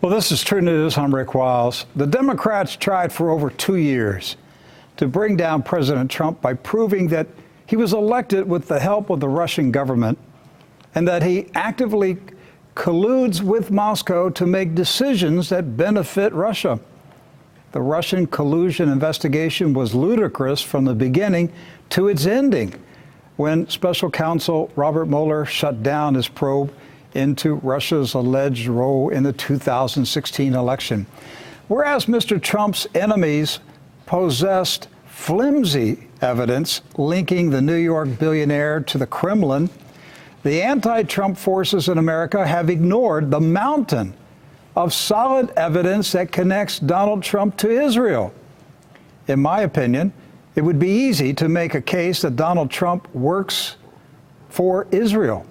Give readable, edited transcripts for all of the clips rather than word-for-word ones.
Well, this is True News. I'm Rick Wiles. The Democrats tried for over 2 years to bring down President Trump by proving that he was elected with the help of the Russian government and that he actively colludes with Moscow to make decisions that benefit Russia. The Russian collusion investigation was ludicrous from the beginning to its ending when Special Counsel Robert Mueller shut down his probe into Russia's alleged role in the 2016 election. Whereas Mr. Trump's enemies possessed flimsy evidence linking the New York billionaire to the Kremlin, the anti-Trump forces in America have ignored the mountain of solid evidence that connects Donald Trump to Israel. In my opinion, it would be easy to make a case that Donald Trump works for Israel.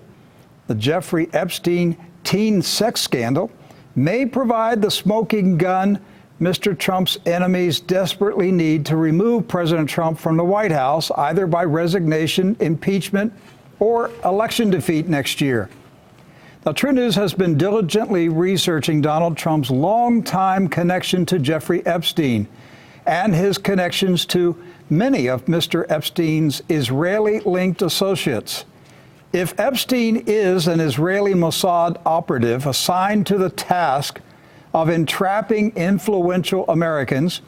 The Jeffrey Epstein teen sex scandal may provide the smoking gun Mr. Trump's enemies desperately need to remove President Trump from the White House, either by resignation, impeachment, or election defeat next year. Now, True News has been diligently researching Donald Trump's longtime connection to Jeffrey Epstein and his connections to many of Mr. Epstein's Israeli-linked associates. If Epstein is an Israeli Mossad operative assigned to the task of entrapping influential Americans,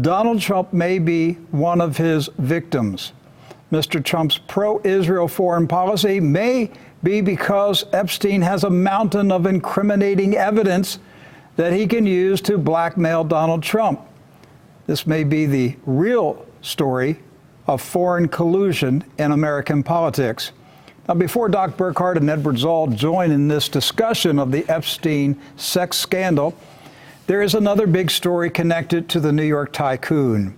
Donald Trump may be one of his victims. Mr. Trump's pro-Israel foreign policy may be because Epstein has a mountain of incriminating evidence that he can use to blackmail Donald Trump. This may be the real story of foreign collusion in American politics. Now, before Doc Burkhart and Edward Zoll join in this discussion of the Epstein sex scandal, there is another big story connected to the New York tycoon,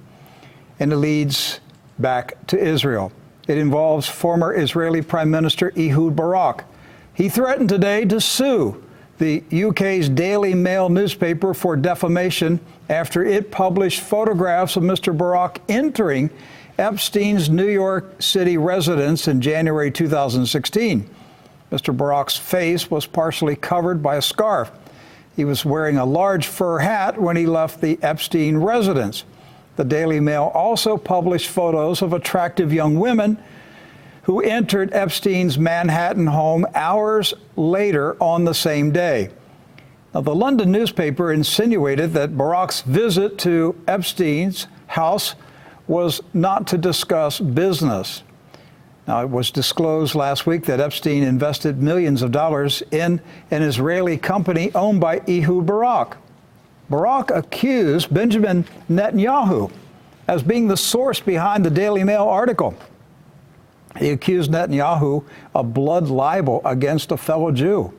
and it leads back to Israel. It involves former Israeli Prime Minister Ehud Barak. He threatened today to sue the UK's Daily Mail newspaper for defamation after it published photographs of Mr. Barak entering Epstein's New York City residence in January 2016. Mr. Barak's face was partially covered by a scarf. He was wearing a large fur hat when he left the Epstein residence. The Daily Mail also published photos of attractive young women who entered Epstein's Manhattan home hours later on the same day. Now, the London newspaper insinuated that Barak's visit to Epstein's house was not to discuss business. Now, it was disclosed last week that Epstein invested millions of dollars in an Israeli company owned by Ehud Barak. Barak accused Benjamin Netanyahu as being the source behind the Daily Mail article. He accused Netanyahu of blood libel against a fellow Jew.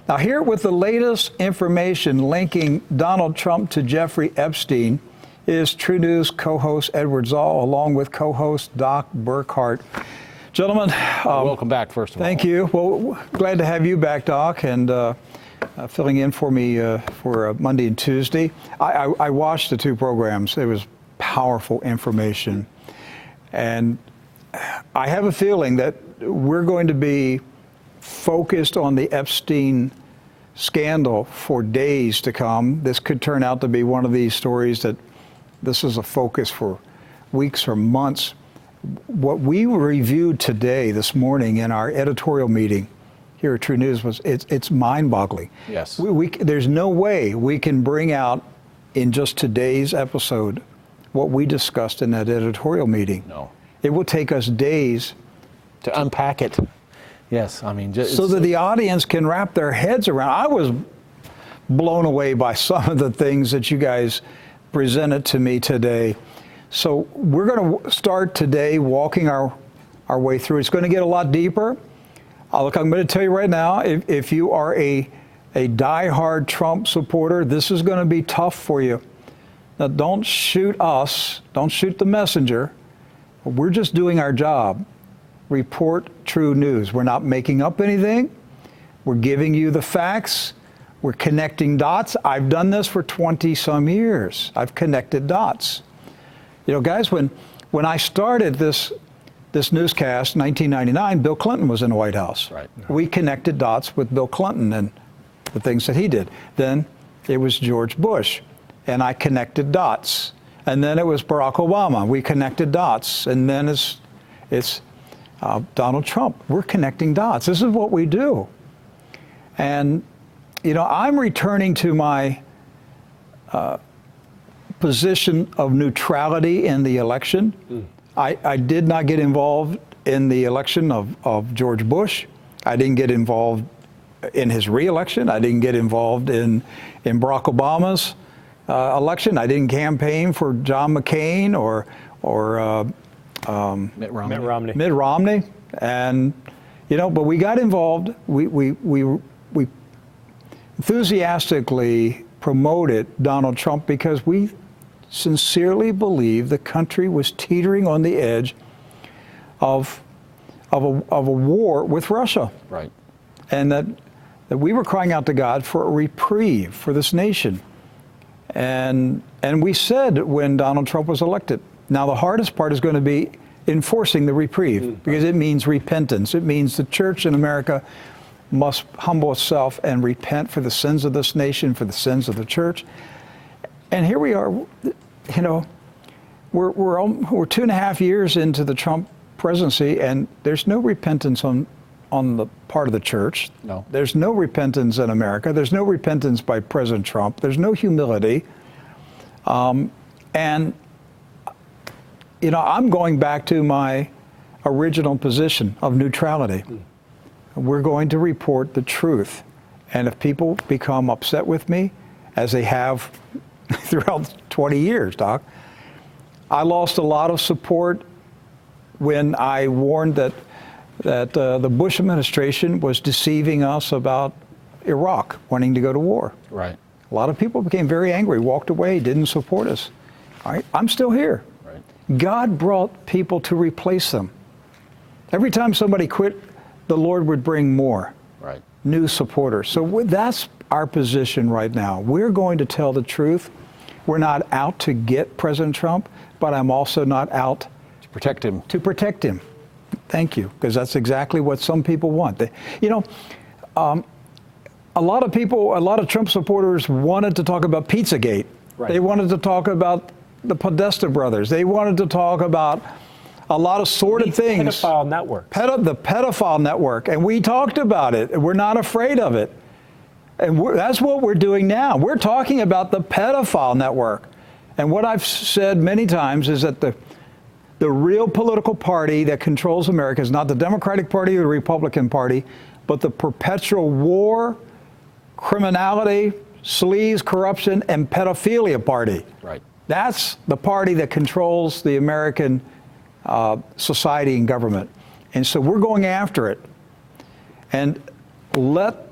Now, here with the latest information linking Donald Trump to Jeffrey Epstein is True News co-host Edward Zoll, along with co-host Doc Burkhart. Gentlemen, welcome back, first of all. Thank you. Well, glad to have you back, Doc, and filling in for me for Monday and Tuesday. I watched the two programs. It was powerful information. And I have a feeling that we're going to be focused on the Epstein scandal for days to come. This could turn out to be one of these stories that this is a focus for weeks or months. What we reviewed today, this morning, in our editorial meeting here at True News it's mind-boggling. Yes. There's no way we can bring out in just today's episode what we discussed in that editorial meeting. No. It will take us days to unpack it. Yes, I mean, so that the audience can wrap their heads around. I was blown away by some of the things that you guys presented to me today. So we're going to start today walking our way through. It's going to get a lot deeper. Look, I'm going to tell you right now, if you are a diehard Trump supporter, this is going to be tough for you. Now, don't shoot us. Don't shoot the messenger. We're just doing our job. Report true news. We're not making up anything. We're giving you the facts. We're connecting dots. I've done this for 20-some years. I've connected dots. You know, guys, when I started this newscast in 1999, Bill Clinton was in the White House. Right. We connected dots with Bill Clinton, and the things that he did. Then it was George Bush, and I connected dots. And then it was Barack Obama. We connected dots. And then it's Donald Trump. We're connecting dots. This is what we do. And, I'm returning to my position of neutrality in the election. I did not get involved in the election of George Bush. I didn't get involved in his re-election. I didn't get involved in Barack Obama's election. I didn't campaign for John McCain or Mitt Romney. And, but we got involved. We enthusiastically promoted Donald Trump because we sincerely believed the country was teetering on the edge of a war with Russia. Right. And that we were crying out to God for a reprieve for this nation. And we said when Donald Trump was elected, now the hardest part is going to be enforcing the reprieve because it means repentance. It means the church in America must humble itself and repent for the sins of this nation, for the sins of the church. And here we are, we're 2.5 years into the Trump presidency, and there's no repentance on the part of the church. No. There's no repentance in America. There's no repentance by President Trump. There's no humility. And I'm going back to my original position of neutrality. We're going to report the truth. And if people become upset with me, as they have throughout 20 years, Doc, I lost a lot of support when I warned that the Bush administration was deceiving us about Iraq, wanting to go to war. Right. A lot of people became very angry, walked away, didn't support us. All right, I'm still here. Right. God brought people to replace them. Every time somebody quit, the Lord would bring more. Right. New supporters. So that's our position right now. We're going to tell the truth. We're not out to get President Trump, but I'm also not out to protect him. To protect him. Thank you, because that's exactly what some people want. A lot of Trump supporters wanted to talk about Pizzagate. Right. They wanted to talk about the Podesta brothers. They wanted to talk about a lot of sordid things. Pedophile network. The pedophile network. And we talked about it. We're not afraid of it. And that's what we're doing now. We're talking about the pedophile network. And what I've said many times is that the real political party that controls America is not the Democratic Party or the Republican Party, but the perpetual war, criminality, sleaze, corruption, and pedophilia party. Right. That's the party that controls the American society and government. And so we're going after it. And let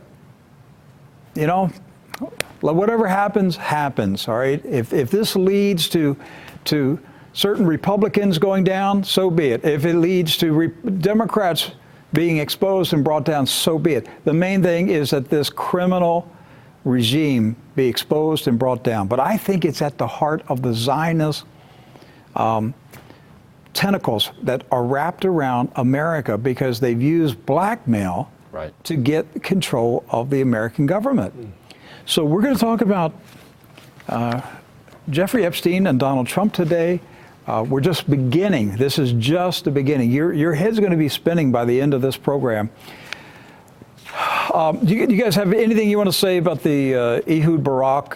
whatever happens, happens, all right? If this leads to certain Republicans going down, so be it. If it leads to Democrats being exposed and brought down, so be it. The main thing is that this criminal regime be exposed and brought down. But I think it's at the heart of the Zionist tentacles that are wrapped around America because they've used blackmail to get control of the American government. So we're going to talk about Jeffrey Epstein and Donald Trump today. We're just beginning. This is just the beginning. Your head's going to be spinning by the end of this program. Do you guys have anything you want to say about the Ehud Barak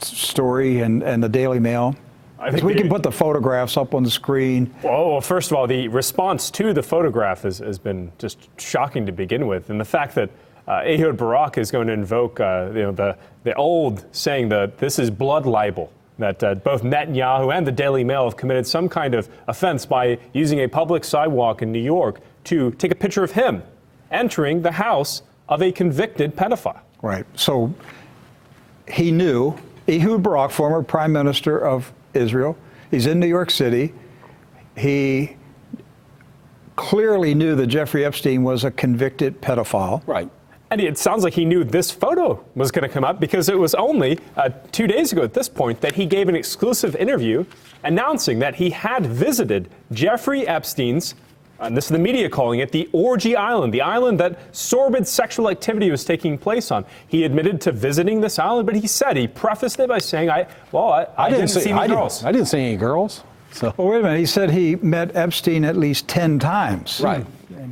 story and the Daily Mail? I think we can put the photographs up on the screen. Well, first of all, the response to the photograph has been just shocking to begin with, and the fact that Ehud Barak is going to invoke the old saying that this is blood libel, that both Netanyahu and the Daily Mail have committed some kind of offense by using a public sidewalk in New York to take a picture of him entering the house of a convicted pedophile. Right. So he knew, Ehud Barak, former prime minister of Israel, he's in New York City. He clearly knew that Jeffrey Epstein was a convicted pedophile. Right. And it sounds like he knew this photo was going to come up because it was only 2 days ago at this point that he gave an exclusive interview announcing that he had visited Jeffrey Epstein's And this is the media calling it the orgy island, the island that sordid sexual activity was taking place on. He admitted to visiting this island, but he prefaced it by saying, I didn't see any girls. I didn't see any girls. So. Well, wait a minute. He said he met Epstein at least 10 times. Right.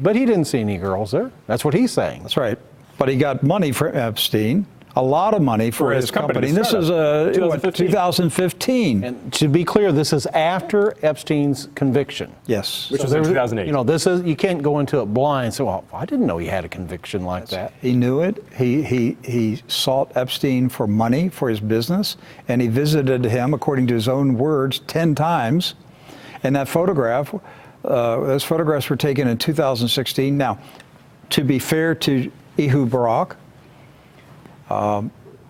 But he didn't see any girls there. That's what he's saying. That's right. But he got money for Epstein, a lot of money for his company. And this is 2015. And to be clear, this is after Epstein's conviction. Yes. Which was in 2008. You know, you can't go into it blind. So, well, I didn't know he had a conviction like that. He knew it. He sought Epstein for money for his business, and he visited him, according to his own words, 10 times. And that photograph, those photographs were taken in 2016. Now, to be fair to Ehud Barak,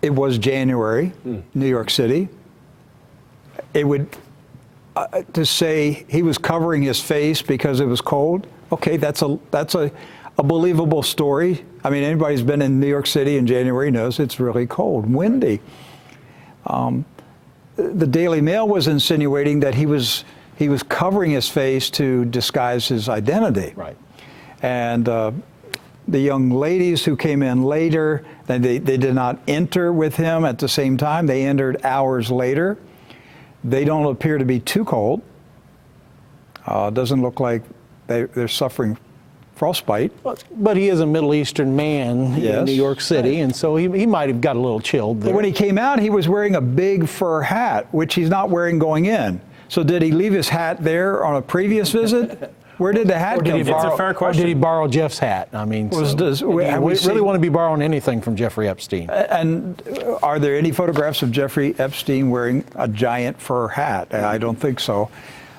it was January, New York City. It would, to say he was covering his face because it was cold, okay, that's a believable story. I mean, anybody who's been in New York City in January knows it's really cold, windy. The Daily Mail was insinuating that he was covering his face to disguise his identity. Right. And the young ladies who came in later, they did not enter with him at the same time. They entered hours later. They don't appear to be too cold. Doesn't look like they're suffering frostbite. But he is a Middle Eastern man in New York City, and so he might have got a little chilled there. But when he came out, he was wearing a big fur hat, which he's not wearing going in. So did he leave his hat there on a previous visit? Where did the hat come from? It's a fair question. Or did he borrow Jeff's hat? I mean, we really want to be borrowing anything from Jeffrey Epstein. And are there any photographs of Jeffrey Epstein wearing a giant fur hat? I don't think so.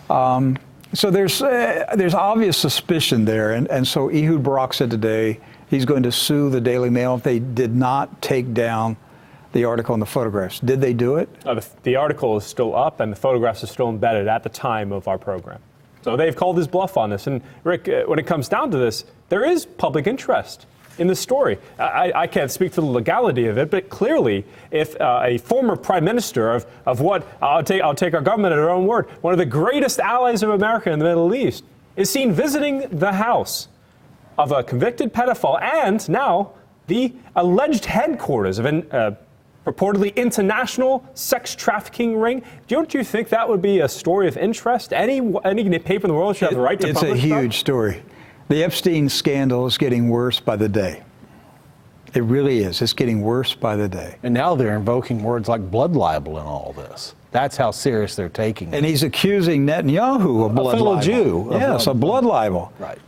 So there's obvious suspicion there. And so Ehud Barak said today he's going to sue the Daily Mail if they did not take down the article and the photographs. Did they do it? The article is still up, and the photographs are still embedded at the time of our program. So they've called his bluff on this. And Rick, when it comes down to this, there is public interest in the story. I can't speak to the legality of it, but clearly, if a former prime minister of what, I'll take our government at our own word, one of the greatest allies of America in the Middle East, is seen visiting the house of a convicted pedophile and now the alleged headquarters of an purportedly international sex trafficking ring. Don't you think that would be a story of interest? Any paper in the world should have the right to publish that? It's a huge story. The Epstein scandal is getting worse by the day. It really is. It's getting worse by the day. And now they're invoking words like blood libel in all this. That's how serious they're taking it. And he's accusing Netanyahu of blood libel. A fellow Jew. Yes, a blood libel. Right.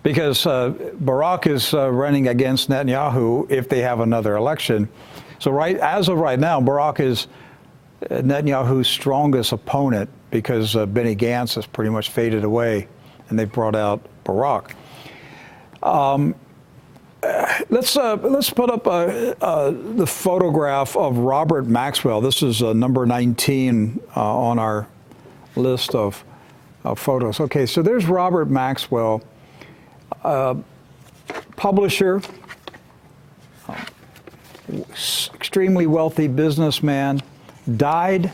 Because Barak is running against Netanyahu if they have another election. So as of right now, Barak is Netanyahu's strongest opponent because Benny Gantz has pretty much faded away, and they brought out Barak. Let's put up the photograph of Robert Maxwell. This is number 19 on our list of photos. Okay, so there's Robert Maxwell, publisher, extremely wealthy businessman, died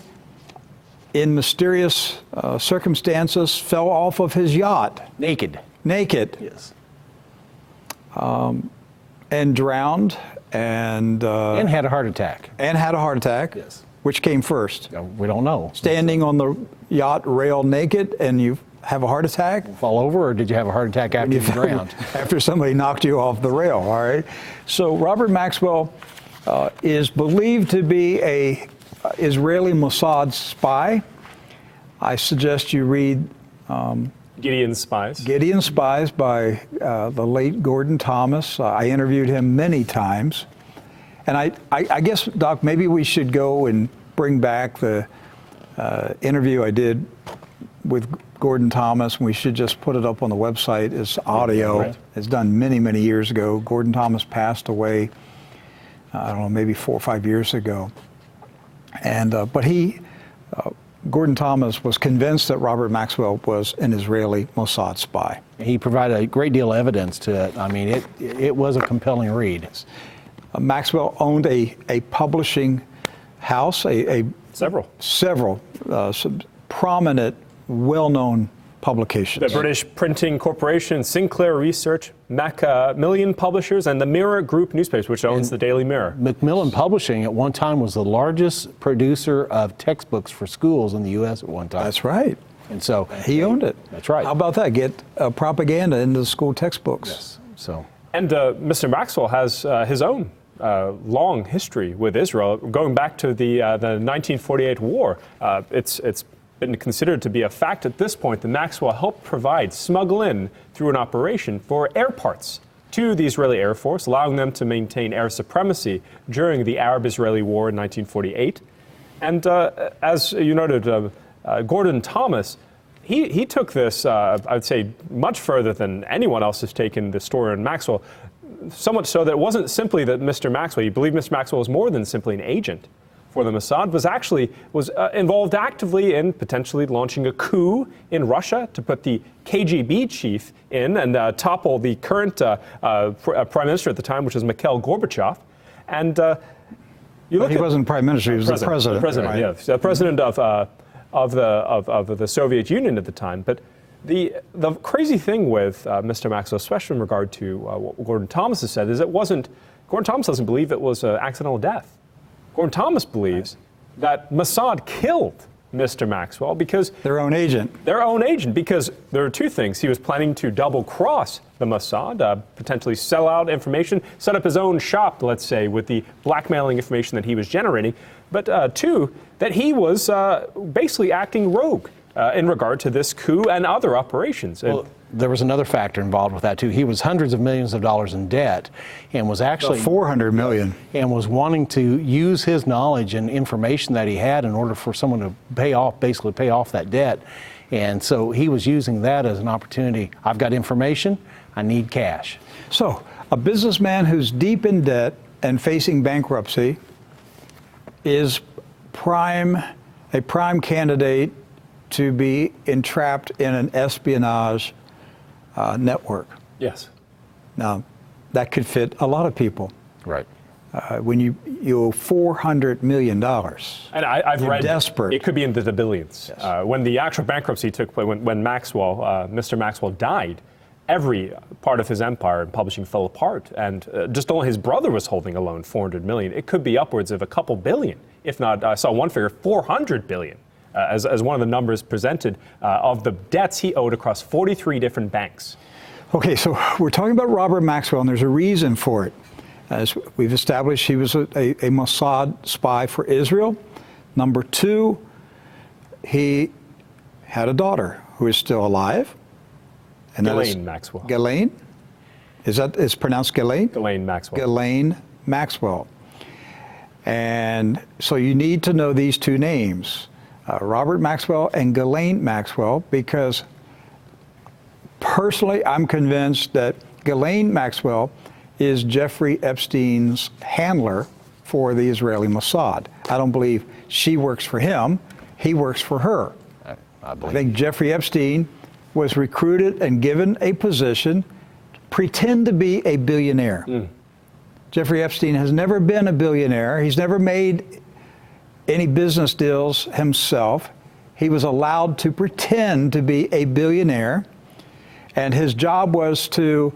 in mysterious circumstances, fell off of his yacht. Naked. Yes. And drowned and had a heart attack. Yes. Which came first? We don't know. Standing on the yacht rail naked and you have a heart attack? Fall over, or did you have a heart attack after you drowned? After somebody knocked you off the rail, all right? So Robert Maxwell is believed to be a Israeli Mossad spy. I suggest you read Gideon's Spies. Gideon's Spies by the late Gordon Thomas. I interviewed him many times. And I guess, Doc, maybe we should go and bring back the interview I did with Gordon Thomas. We should just put it up on the website as audio. Right. It's done many, many years ago. Gordon Thomas passed away, I don't know, maybe 4 or 5 years ago. And but Gordon Thomas was convinced that Robert Maxwell was an Israeli Mossad spy. He provided a great deal of evidence to it. I mean, it was a compelling read. Maxwell owned a publishing house, several some prominent, well-known publications. The British Printing Corporation, Sinclair Research, Macmillan Publishers, and the Mirror Group newspapers, which owns the Daily Mirror. Macmillan Publishing at one time was the largest producer of textbooks for schools in the U.S. at one time. That's right. And so he owned it. That's right. How about that? Get propaganda into the school textbooks. Yes. So. And Mr. Maxwell has his own long history with Israel, going back to the 1948 war. It's been considered to be a fact at this point that Maxwell helped smuggle in through an operation for air parts to the Israeli Air Force, allowing them to maintain air supremacy during the Arab-Israeli War in 1948. And as you noted, Gordon Thomas, he took this, I'd say, much further than anyone else has taken the story on Maxwell, so much so that it wasn't simply that Mr. Maxwell, you believe Mr. Maxwell was more than simply an agent for the Mossad, was involved actively in potentially launching a coup in Russia to put the KGB chief in and topple the current prime minister at the time, which was Mikhail Gorbachev. And he wasn't prime minister; he was the president. The president, right? Yes, the president of the Soviet Union at the time. But the crazy thing with Mr. Maxwell, especially in regard to what Gordon Thomas has said, is Gordon Thomas doesn't believe it was an accidental death. Gordon Thomas believes that Mossad killed Mr. Maxwell because their own agent. Because there are two things. He was planning to double-cross the Mossad, potentially sell out information, set up his own shop, let's say, with the blackmailing information that he was generating. But two, that he was basically acting rogue in regard to this coup and other operations. Well, there was another factor involved with that too. He was hundreds of millions of dollars in debt, and was actually $400 million, and was wanting to use his knowledge and information that he had in order for someone to pay off that debt. And so he was using that as an opportunity. I've got information, I need cash. So a businessman who's deep in debt and facing bankruptcy is a prime candidate to be entrapped in an espionage network. Yes. Now, that could fit a lot of people. Right. When you owe $400 million. And I've read desperate. It could be into the billions. Yes. When the actual bankruptcy took place, when Mr. Maxwell died, every part of his empire in publishing fell apart, and just only his brother was holding alone $400 million. It could be upwards of a couple billion, if not, I saw one figure, $400 billion. As one of the numbers presented of the debts he owed across 43 different banks. Okay, so we're talking about Robert Maxwell, and there's a reason for it. As we've established, he was a Mossad spy for Israel. Number two, he had a daughter who is still alive. And Ghislaine Maxwell. Ghislaine? It's pronounced Ghislaine? Ghislaine Maxwell. Ghislaine Maxwell. And so you need to know these two names. Robert Maxwell and Ghislaine Maxwell, because personally I'm convinced that Ghislaine Maxwell is Jeffrey Epstein's handler for the Israeli Mossad. I don't believe she works for him, he works for her. I think Jeffrey Epstein was recruited and given a position, pretend to be a billionaire. Jeffrey Epstein has never been a billionaire. He's never made any business deals himself. He was allowed to pretend to be a billionaire, and his job was to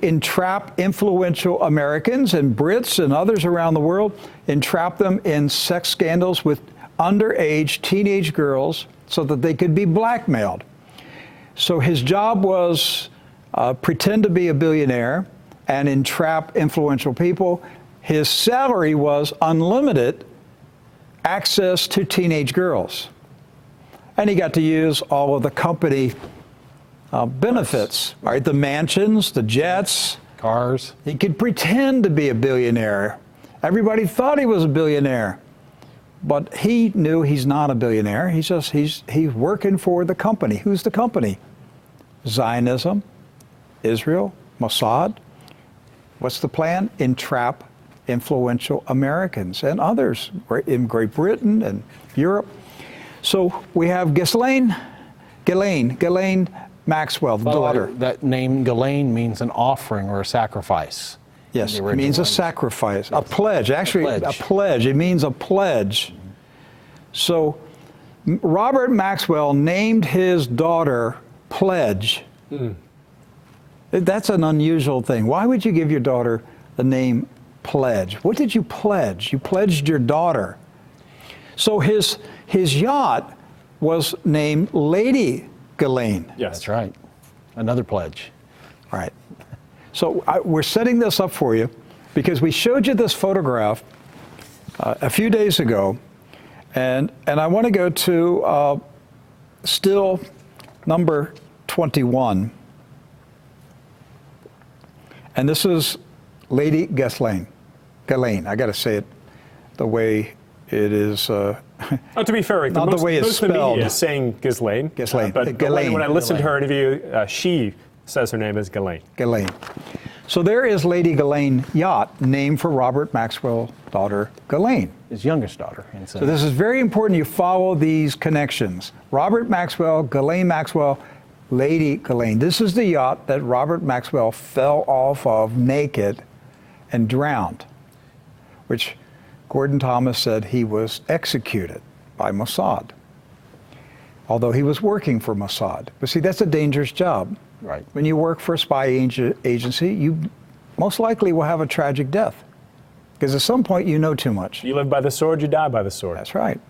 entrap influential Americans and Brits and others around the world, entrap them in sex scandals with underage teenage girls so that they could be blackmailed. So his job was pretend to be a billionaire and entrap influential people. His salary was unlimited access to teenage girls. And he got to use all of the company benefits, right? The mansions, the jets. Cars. He could pretend to be a billionaire. Everybody thought he was a billionaire. But he knew he's not a billionaire. He's working for the company. Who's the company? Zionism, Israel, Mossad. What's the plan? Entrap influential Americans and others in Great Britain and Europe. So we have Ghislaine Maxwell, the daughter. That name Ghislaine means an offering or a sacrifice. Yes, it means a sacrifice, a pledge. Actually, a pledge. It means a pledge. So Robert Maxwell named his daughter Pledge. That's an unusual thing. Why would you give your daughter the name Pledge? What did you pledge? You pledged your daughter. So his yacht was named Lady Ghislaine. Yes, That's right. Another pledge. Right. So we're setting this up for you because we showed you this photograph a few days ago, and I want to go to still number 21. And this is Lady Ghislaine. Ghislaine. I got to say it the way it is. To be fair, not the way it's most of the spelled. media is saying Ghislaine. Ghislaine. But Ghislaine. when I listened to her interview, she says her name is Ghislaine. Ghislaine. So there is Lady Ghislaine yacht, named for Robert Maxwell's daughter, Ghislaine. His youngest daughter. So this is very important you follow these connections. Robert Maxwell, Ghislaine Maxwell, Lady Ghislaine. This is the yacht that Robert Maxwell fell off of naked and drowned, which Gordon Thomas said he was executed by Mossad, although he was working for Mossad. But see, that's a dangerous job. Right. When you work for a spy agency, you most likely will have a tragic death, because at some point you know too much. You live by the sword, you die by the sword. That's right.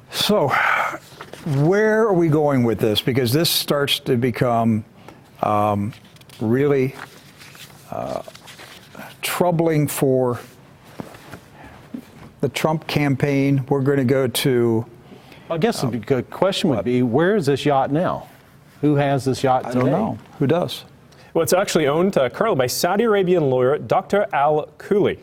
So where are we going with this? Because this starts to become really troubling for the Trump campaign. We're going to go to... I guess the good question would be, where is this yacht now? Who has this yacht today? I don't know. Who does? Well, it's actually owned currently by Saudi Arabian lawyer Dr. Al Khuli.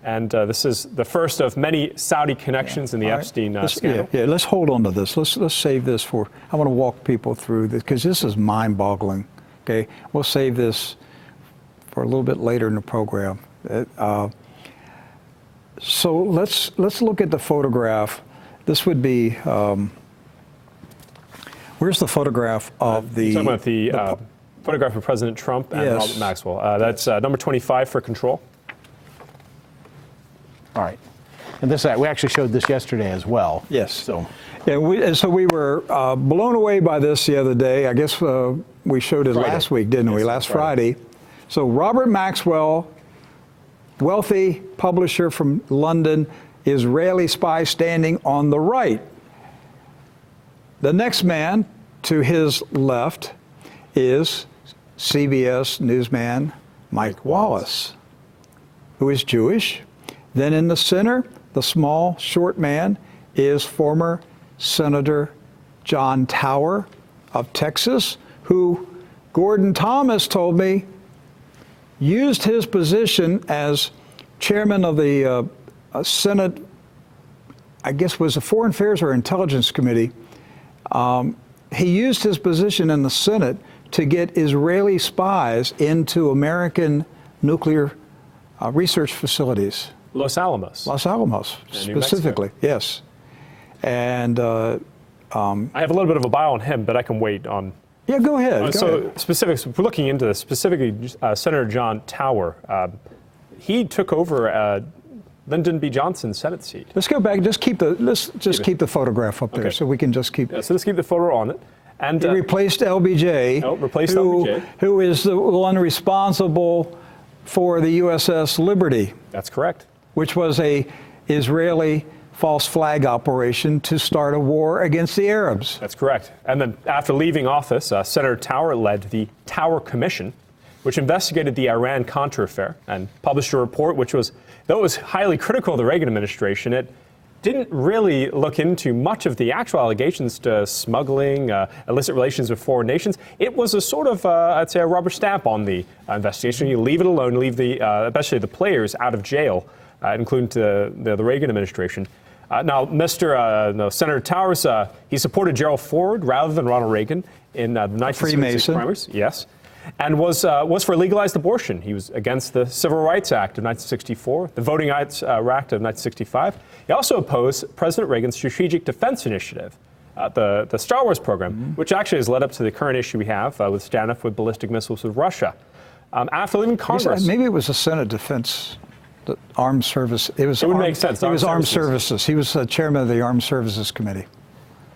And this is the first of many Saudi connections in the Epstein scandal. Yeah, let's hold on to this. Let's save this for... I want to walk people through this, because this is mind-boggling. Okay? We'll save this for a little bit later in the program. So let's look at the photograph. This would be... where's the photograph of the... You're talking about the photograph of President Trump and Robert Maxwell. That's number 25 for control. All right. And this, we actually showed this yesterday as well. Yes. So, yeah, we were blown away by this the other day. I guess we showed it last week, didn't we? Last Friday. So Robert Maxwell, wealthy publisher from London, Israeli spy standing on the right. The next man to his left is CBS newsman Mike Wallace, who is Jewish. Then in the center, the small, short man is former Senator John Tower of Texas, who Gordon Thomas told me used his position as chairman of the Senate, I guess was the Foreign Affairs or Intelligence Committee. He used his position in the Senate to get Israeli spies into American nuclear research facilities. Los Alamos, specifically, yes. And I have a little bit of a bio on him, but I can wait on. Yeah, go ahead. Specifics. We're looking into this specifically. Senator John Tower, he took over Lyndon B. Johnson's Senate seat. Let's go back. Just keep the photograph up there, so we can just keep. Yeah, so let's keep the photo on it. And he replaced LBJ. LBJ, who is the one responsible for the USS Liberty. That's correct. Which was a Israeli false flag operation to start a war against the Arabs. That's correct. And then after leaving office, Senator Tower led the Tower Commission, which investigated the Iran-Contra affair and published a report which was, though it was highly critical of the Reagan administration, it didn't really look into much of the actual allegations to smuggling, illicit relations with foreign nations. It was a sort of, I'd say, a rubber stamp on the investigation. You leave it alone, leave especially the players out of jail, including the Reagan administration. Now, Senator Towers, he supported Gerald Ford rather than Ronald Reagan in the 1966 primaries. Yes. And was for legalized abortion. He was against the Civil Rights Act of 1964, the Voting Rights Act of 1965. He also opposed President Reagan's Strategic Defense Initiative, the Star Wars program, which actually has led up to the current issue we have with standoff with ballistic missiles with Russia. After leaving Congress, maybe it was the Senate Defense, the Armed Service. It would make sense. It was Armed Services. He was chairman of the Armed Services Committee.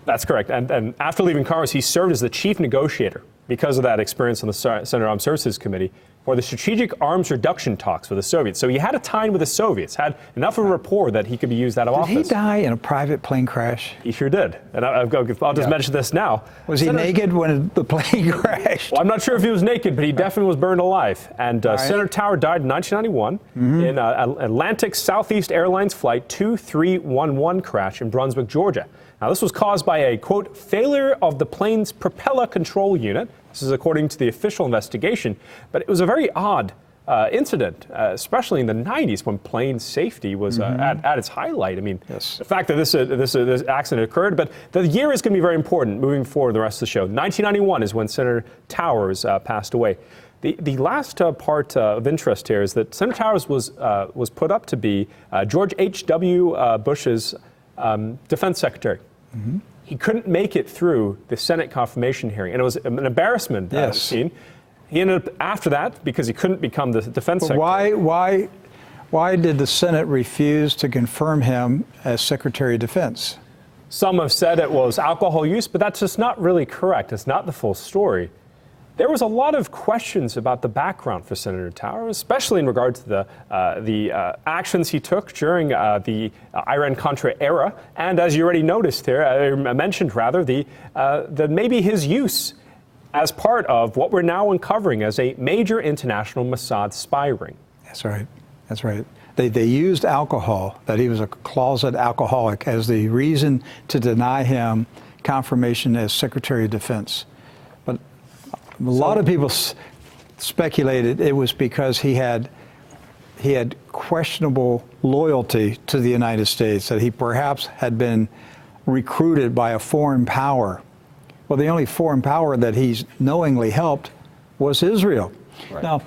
That's correct. And after leaving Congress, he served as the chief negotiator because of that experience on the Senate Armed Services Committee for the strategic arms reduction talks with the Soviets. So he had a tie with the Soviets, had enough of a rapport that he could be used out of office. Did he die in a private plane crash? He sure did. And I'll just mention this now. Was he naked when the plane crashed? Well, I'm not sure if he was naked, but he definitely was burned alive. And Senator Tower died in 1991 in Atlantic Southeast Airlines Flight 2311 crash in Brunswick, Georgia. Now, this was caused by a, quote, failure of the plane's propeller control unit. This is according to the official investigation. But it was a very odd incident, especially in the 90s when plane safety was at its highlight. I mean, the fact that this accident occurred, but the year is going to be very important moving forward the rest of the show. 1991 is when Senator Towers passed away. The last part of interest here is that Senator Towers was put up to be George H.W. Bush's defense secretary. He couldn't make it through the Senate confirmation hearing, and it was an embarrassment scene. He ended up after that because he couldn't become the defense secretary. Why did the Senate refuse to confirm him as Secretary of Defense? Some have said it was alcohol use, but that's just not really correct. It's not the full story. There was a lot of questions about the background for Senator Towers, especially in regard to the actions he took during the Iran-Contra era, and as you already noticed here, mentioned maybe his use as part of what we're now uncovering as a major international Mossad spy ring. That's right. That's right. They used alcohol, that he was a closet alcoholic, as the reason to deny him confirmation as Secretary of Defense. But a lot of people speculated it was because he had questionable loyalty to the United States, that he perhaps had been recruited by a foreign power. Well, the only foreign power that he's knowingly helped was Israel. Right. Now,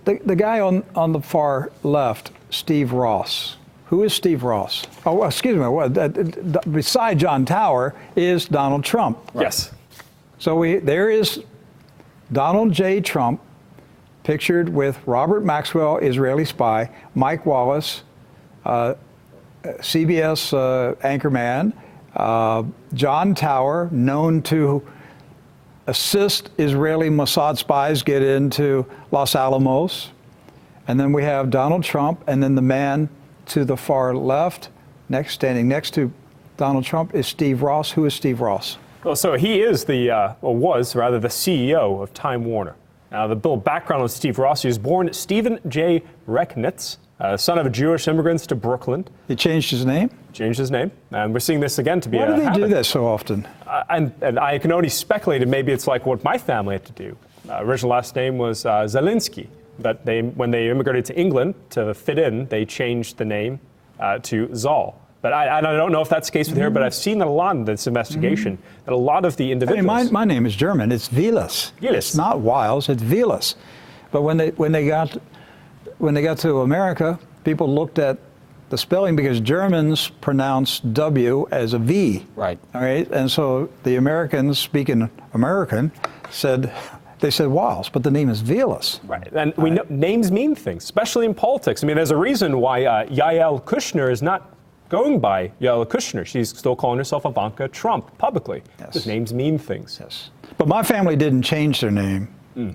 the guy on the far left, Steve Ross. Who is Steve Ross? Oh, excuse me. Beside John Tower is Donald Trump. Right. Yes. So there is Donald J. Trump, pictured with Robert Maxwell, Israeli spy, Mike Wallace, CBS anchorman, John Tower, known to assist Israeli Mossad spies get into Los Alamos. And then we have Donald Trump, and then the man to the far left, standing next to Donald Trump, is Steve Ross. Who is Steve Ross? Well, so he is was the CEO of Time Warner. Now, the background on Steve Ross, he was born Stephen J. Recknitz, son of Jewish immigrants to Brooklyn. He changed his name? Changed his name. And we're seeing this again to be Why do they do that so often? And I can only speculate, and maybe it's like what my family had to do. Original last name was Zelinsky, but when they immigrated to England to fit in, they changed the name to Zal. But I don't know if that's the case with here, but I've seen that a lot in this investigation, that a lot of the individuals... I mean, my name is German. It's Vilas. It's not Wiles, it's Vilas. But when they got to America, people looked at the spelling because Germans pronounce W as a V. Right. All right. And so the Americans, speaking American, said Wiles, but the name is Vilas. Right. And we know names mean things, especially in politics. I mean, there's a reason why Yael Kushner is not going by Yael Kushner. She's still calling herself Ivanka Trump publicly. Yes. Because names mean things. Yes. But my family didn't change their name.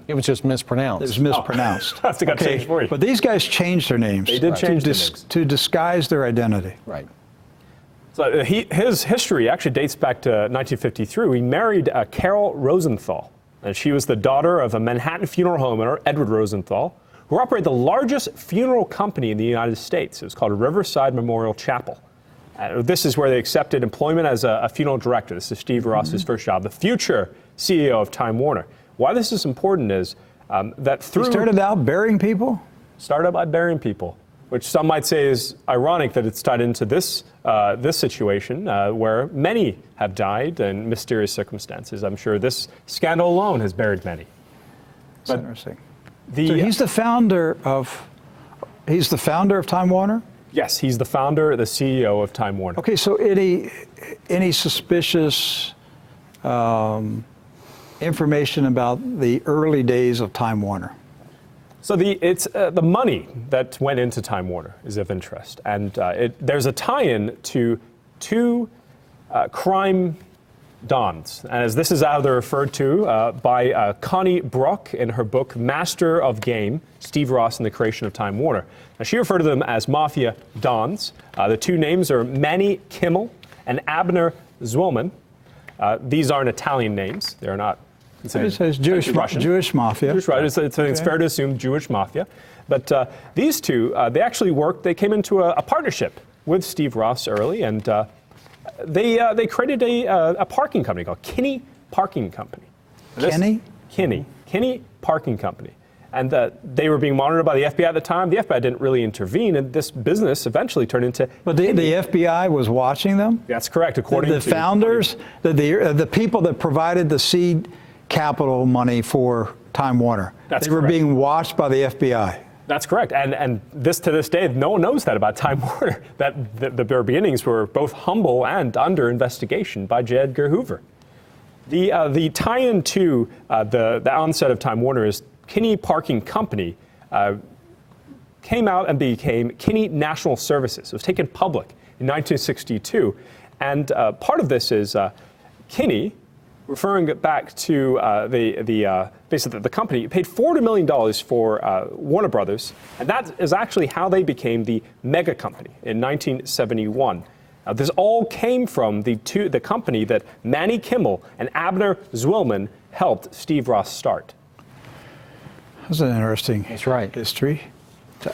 It was just mispronounced. It was mispronounced. That's got changed for you. But these guys changed their names. They did change their names. To disguise their identity. Right. So his history actually dates back to 1953. He married Carol Rosenthal, and she was the daughter of a Manhattan funeral home owner, Edward Rosenthal, who operated the largest funeral company in the United States. It was called Riverside Memorial Chapel. This is where they accepted employment as a funeral director. This is Steve Ross's first job, the future CEO of Time Warner. Why this is important is that through... He started out burying people? Started out by burying people, which some might say is ironic that it's tied into this situation where many have died in mysterious circumstances. I'm sure this scandal alone has buried many. That's interesting. So he's the founder of Time Warner? Yes, he's the founder, the CEO of Time Warner. Okay, so any suspicious information about the early days of Time Warner? So the money that went into Time Warner is of interest, and there's a tie-in to two crime dons, as this is how they're referred to by Connie Brock in her book Master of Game, Steve Ross and the Creation of Time Warner. Now, she referred to them as mafia dons. The two names are Manny Kimmel and Abner Zwillman. These aren't Italian names. They're not. It says Jewish mafia. Jewish, right. It's fair to assume Jewish mafia. But these two, they actually worked. They came into a partnership with Steve Ross early, and they created a parking company called Kinney Parking Company. Kinney Parking Company. And they were being monitored by the FBI at the time. The FBI didn't really intervene, and this business eventually turned into. But the FBI was watching them? That's correct, according to the founders, the people that provided the seed capital money for Time Warner. They were being watched by the FBI. That's correct, and this to this day, no one knows that about Time Warner. That the beginnings were both humble and under investigation by J. Edgar Hoover. The tie-in to the onset of Time Warner is Kinney Parking Company came out and became Kinney National Services. It was taken public in 1962, and part of this is Kinney, referring back to basically the company, paid $40 million for Warner Brothers, and that is actually how they became the mega company in 1971. This all came from the company that Manny Kimmel and Abner Zwillman helped Steve Ross start. That's an interesting history.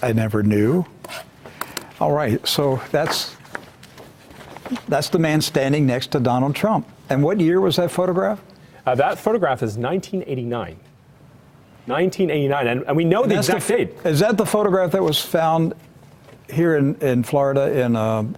I never knew. All right, so that's the man standing next to Donald Trump. And what year was that photograph? That photograph is 1989. 1989, and we know the exact date. Is that the photograph that was found here in Florida in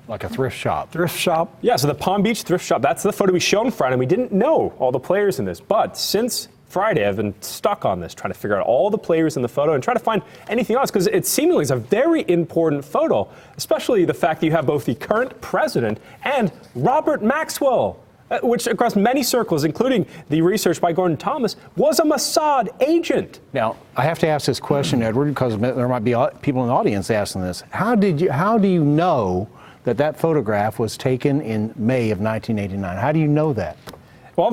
like a thrift shop? Thrift shop? Yeah, so the Palm Beach thrift shop, that's the photo we showed on Friday, and we didn't know all the players in this. But since Friday, I've been stuck on this, trying to figure out all the players in the photo and try to find anything else, because it seemingly is a very important photo, especially the fact that you have both the current president and Robert Maxwell, which across many circles, including the research by Gordon Thomas, was a Mossad agent. Now, I have to ask this question, Edward, because there might be people in the audience asking this. How do you know that photograph was taken in May of 1989? How do you know that? Well,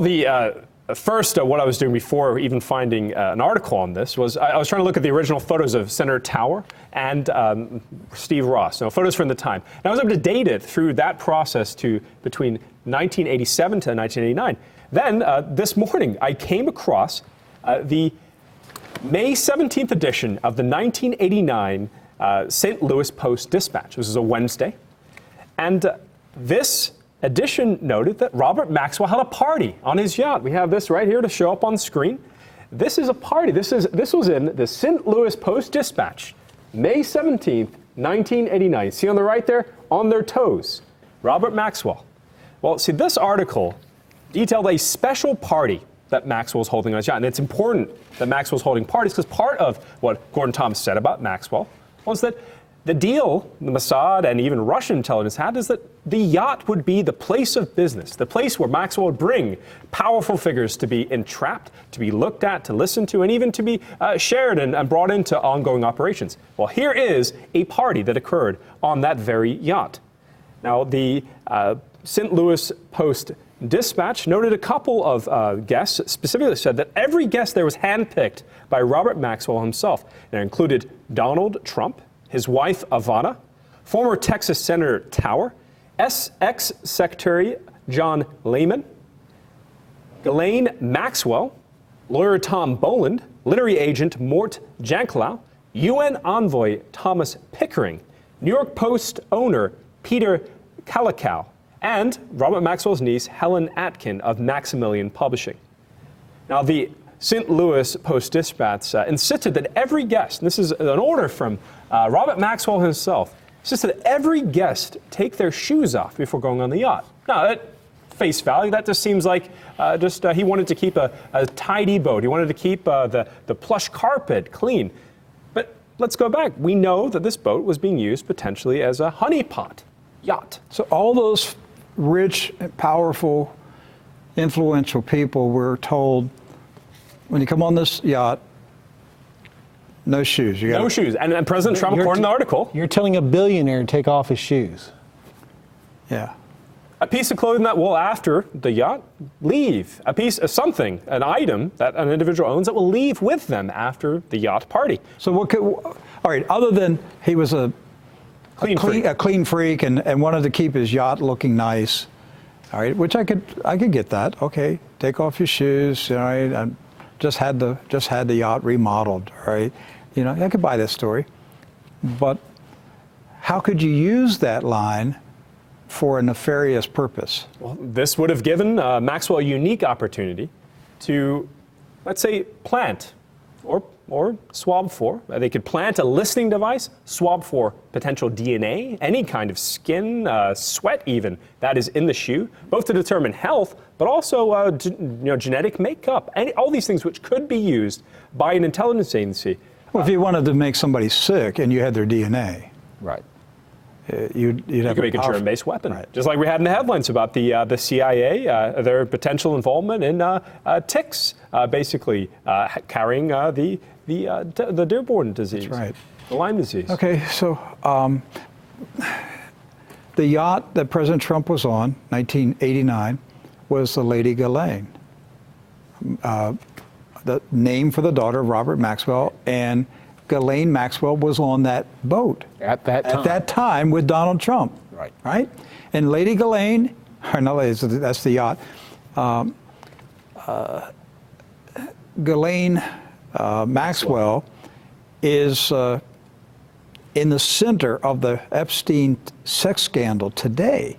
first, what I was doing before even finding an article on this was I was trying to look at the original photos of Senator Tower and Steve Ross, photos from the time. And I was able to date it through that process to between 1987 to 1989. Then this morning, I came across the May 17th edition of the 1989 St. Louis Post-Dispatch. This is a Wednesday. And this edition noted that Robert Maxwell had a party on his yacht. We have this right here to show up on screen. This is a party. This was in the St. Louis Post-Dispatch, May 17th, 1989. See on the right there? On their toes. Robert Maxwell. Well, see, this article detailed a special party that Maxwell's holding on his yacht. And it's important that Maxwell's holding parties because part of what Gordon Thomas said about Maxwell was that the deal the Mossad and even Russian intelligence had is that the yacht would be the place of business, the place where Maxwell would bring powerful figures to be entrapped, to be looked at, to listen to, and even to be shared and brought into ongoing operations. Well, here is a party that occurred on that very yacht. Now, the St. Louis Post-Dispatch noted a couple of guests, specifically said that every guest there was handpicked by Robert Maxwell himself. It included Donald Trump, his wife Ivana, former Texas Senator Tower, ex-Secretary John Lehman, Ghislaine Maxwell, lawyer Tom Boland, literary agent Mort Jankelow, UN envoy Thomas Pickering, New York Post owner Peter Kalikow, and Robert Maxwell's niece Helen Atkin of Maximilian Publishing. Now, the St. Louis Post-Dispatch insisted that every guest, and this is an order from Robert Maxwell himself, insisted that every guest take their shoes off before going on the yacht. Now, at face value, that just seems like he wanted to keep a tidy boat. He wanted to keep the plush carpet clean. But let's go back. We know that this boat was being used potentially as a honeypot yacht. So all those rich, powerful, influential people were told, when you come on this yacht, no shoes. No shoes. And President Trump, according to the article. You're telling a billionaire to take off his shoes. Yeah. A piece of clothing that will, after the yacht, leave. A piece of something, an item that an individual owns that will leave with them after the yacht party. So what could, all right, other than he was a clean freak and wanted to keep his yacht looking nice, all right, which I could get that. Okay, take off your shoes, all right, and just had the yacht remodeled, all right. You know, I could buy this story. But how could you use that line for a nefarious purpose? Well, this would have given Maxwell a unique opportunity to, let's say, plant or swab for. They could plant a listening device, swab for potential DNA, any kind of skin, sweat even, that is in the shoe, both to determine health, but also genetic makeup, all these things which could be used by an intelligence agency. Well, if you wanted to make somebody sick and you had their DNA, Right. You'd have could make a germ-based weapon, right. just like we had in the headlines about the CIA, their potential involvement in ticks, basically carrying the Dearborn disease, That's right. the Lyme disease. Okay, so the yacht that President Trump was on, 1989, was the Lady Ghislaine, the name for the daughter of Robert Maxwell, and Ghislaine Maxwell was on that boat At that time with Donald Trump. Right. Right? And Lady Ghislaine, or no, that's the yacht. Ghislaine Maxwell is in the center of the Epstein sex scandal today.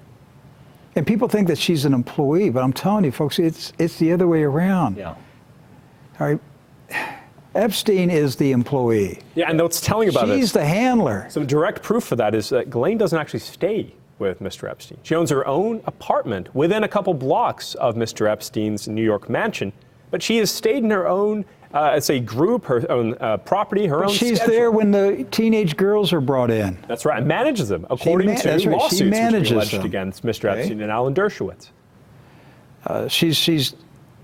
And people think that she's an employee, but I'm telling you, folks, it's the other way around. Yeah. All right. Epstein is the employee. Yeah, and what's telling about She's this, the handler. some direct proof for that is that Ghislaine doesn't actually stay with Mr. Epstein. She owns her own apartment within a couple blocks of Mr. Epstein's New York mansion, but she has stayed in her own, as a group, her own property, her own She's schedule. there when the teenage girls are brought in. That's right, and manages them, according that's to right, she lawsuits which manages we alleged them. against Mr. Okay. Epstein and Alan Dershowitz. She's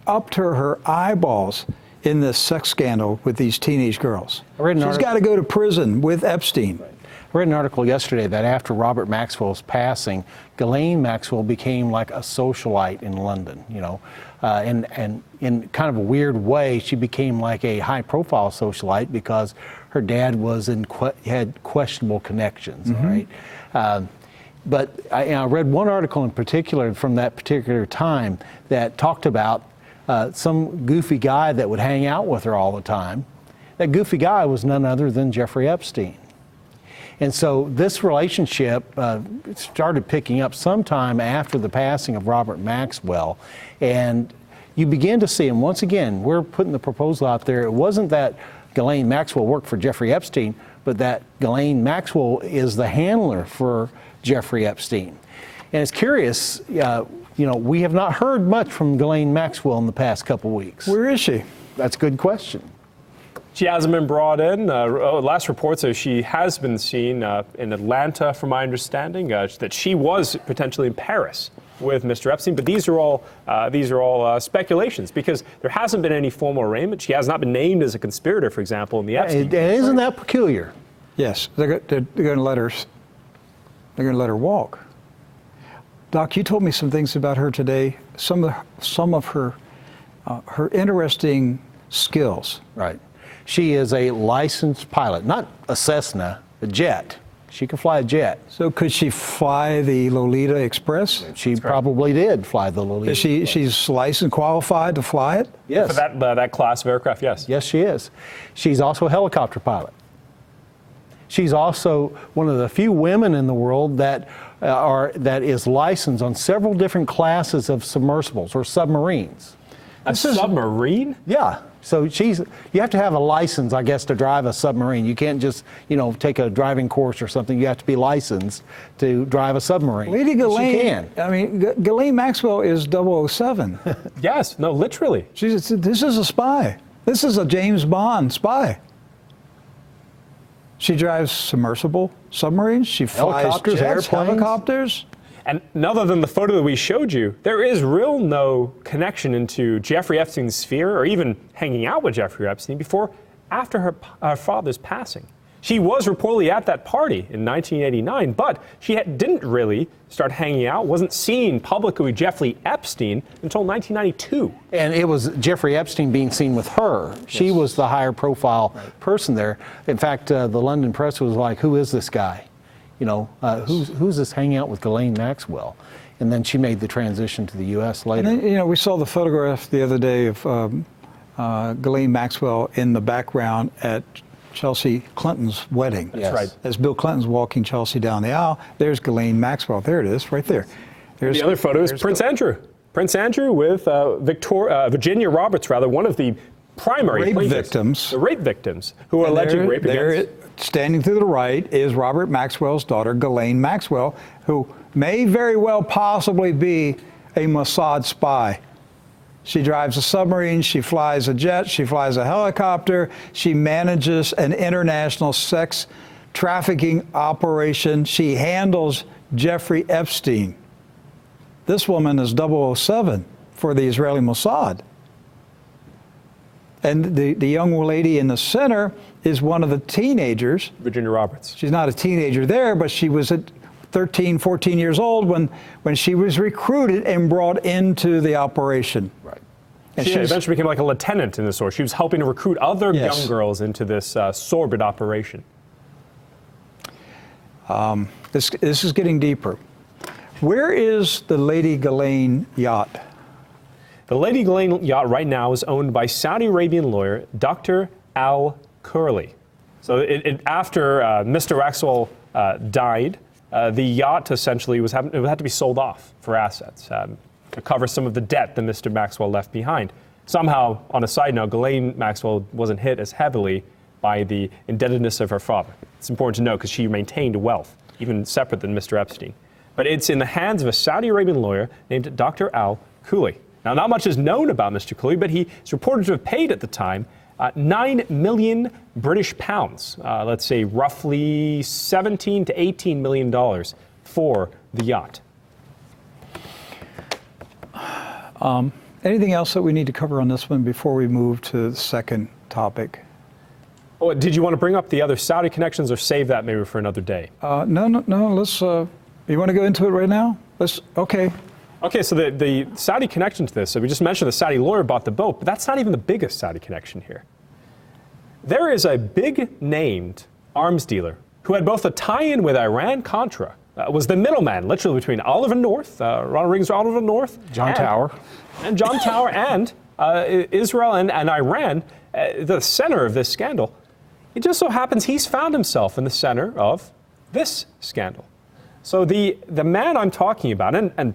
up to her eyeballs in this sex scandal with these teenage girls. I read an She's article- got to go to prison with Epstein. I read an article yesterday that after Robert Maxwell's passing, Ghislaine Maxwell became like a socialite in London, you know. And in kind of a weird way, she became like a high-profile socialite because her dad was had questionable connections, all right? But I read one article in particular from that particular time that talked about some goofy guy that would hang out with her all the time. That goofy guy was none other than Jeffrey Epstein. And so this relationship started picking up sometime after the passing of Robert Maxwell. And you begin to see, and once again, we're putting the proposal out there, it wasn't that Ghislaine Maxwell worked for Jeffrey Epstein, but that Ghislaine Maxwell is the handler for Jeffrey Epstein. And it's curious, you know, we have not heard much from Ghislaine Maxwell in the past couple weeks. Where is she? That's a good question. She hasn't been brought in. Last report says she has been seen in Atlanta, from my understanding, that she was potentially in Paris with Mr. Epstein. But these are all speculations because there hasn't been any formal arraignment. She has not been named as a conspirator, for example, in the Epstein case. Isn't that peculiar? Yes, they're going to let her. They're going to let her walk. Doc, you told me some things about her today. Some of her interesting skills. Right. She is a licensed pilot, not a Cessna, a jet. She can fly a jet. So could she fly the Lolita Express? She probably did fly the Lolita. She's licensed, qualified to fly it? Yes. For that class of aircraft, yes. Yes, she is. She's also a helicopter pilot. She's also one of the few women in the world that is licensed on several different classes of submersibles or submarines. A submarine? Yeah. So you have to have a license, I guess, to drive a submarine. You can't just, take a driving course or something. You have to be licensed to drive a submarine. Lady Ghislaine, She can. I mean, Ghislaine Maxwell is 007. Yes. No, literally. This is a spy. This is a James Bond spy. She drives submersible submarines. She flies Helicopters, jets, airplanes. helicopters. And other than the photo that we showed you, there is no connection into Jeffrey Epstein's sphere or even hanging out with Jeffrey Epstein after her father's passing. She was reportedly at that party in 1989, but she didn't really start hanging out, wasn't seen publicly with Jeffrey Epstein until 1992. And it was Jeffrey Epstein being seen with her. She was the higher profile person there. In fact, the London press was like, who is this guy? You know, who's this hanging out with Ghislaine Maxwell? And then she made the transition to the U.S. later. And then, you know, we saw the photograph the other day of Ghislaine Maxwell in the background at Chelsea Clinton's wedding. That's right. As Bill Clinton's walking Chelsea down the aisle, there's Ghislaine Maxwell. There it is, right there. There's, the other photo is Prince Andrew. Prince Andrew with Virginia Roberts, one of the primary rape victims. The rape victims who are alleging rape against. Standing to the right is Robert Maxwell's daughter, Ghislaine Maxwell, who may very well possibly be a Mossad spy. She drives a submarine, she flies a jet, she flies a helicopter, she manages an international sex trafficking operation. She handles Jeffrey Epstein. This woman is 007 for the Israeli Mossad. And the young lady in the center is one of the teenagers. Virginia Roberts. She's not a teenager there, but she was at 13, 14 years old when she was recruited and brought into the operation. Right. And she eventually became like a lieutenant in this war. She was helping to recruit other young girls into this sordid operation. This is getting deeper. Where is the Lady Ghislaine yacht? The Lady Ghislaine yacht right now is owned by Saudi Arabian lawyer Dr. Al Curley. So after Mr. Maxwell died, the yacht essentially had to be sold off for assets to cover some of the debt that Mr. Maxwell left behind. Somehow, on a side note, Ghislaine Maxwell wasn't hit as heavily by the indebtedness of her father. It's important to note because she maintained wealth, even separate than Mr. Epstein. But it's in the hands of a Saudi Arabian lawyer named Dr. Al Curley. Now, not much is known about Mr. Curley, but he is reported to have paid at the time 9 million British pounds, let's say roughly 17 to 18 million dollars for the yacht. Anything else that we need to cover on this one before we move to the second topic? Oh, did you want to bring up the other Saudi connections or save that maybe for another day? No. Let's. You want to go into it right now? Okay. Okay, so the Saudi connection to this, so we just mentioned the Saudi lawyer bought the boat, but that's not even the biggest Saudi connection here. There is a big named arms dealer who had both a tie-in with Iran-Contra, was the middleman, literally between Oliver North, Ronald Reagan's Oliver North, John Tower, and Israel and Iran, the center of this scandal. It just so happens he's found himself in the center of this scandal. So the man I'm talking about, and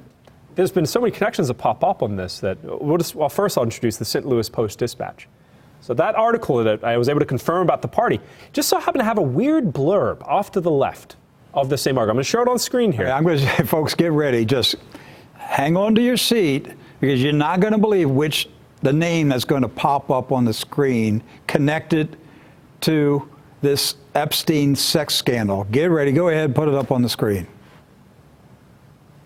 there's been so many connections that pop up on this that first I'll introduce the St. Louis Post-Dispatch. So that article that I was able to confirm about the party just so happened to have a weird blurb off to the left of the same article. I'm going to show it on screen here. I'm going to say, folks, get ready. Just hang on to your seat because you're not going to believe the name that's going to pop up on the screen connected to this Epstein sex scandal. Get ready. Go ahead and put it up on the screen.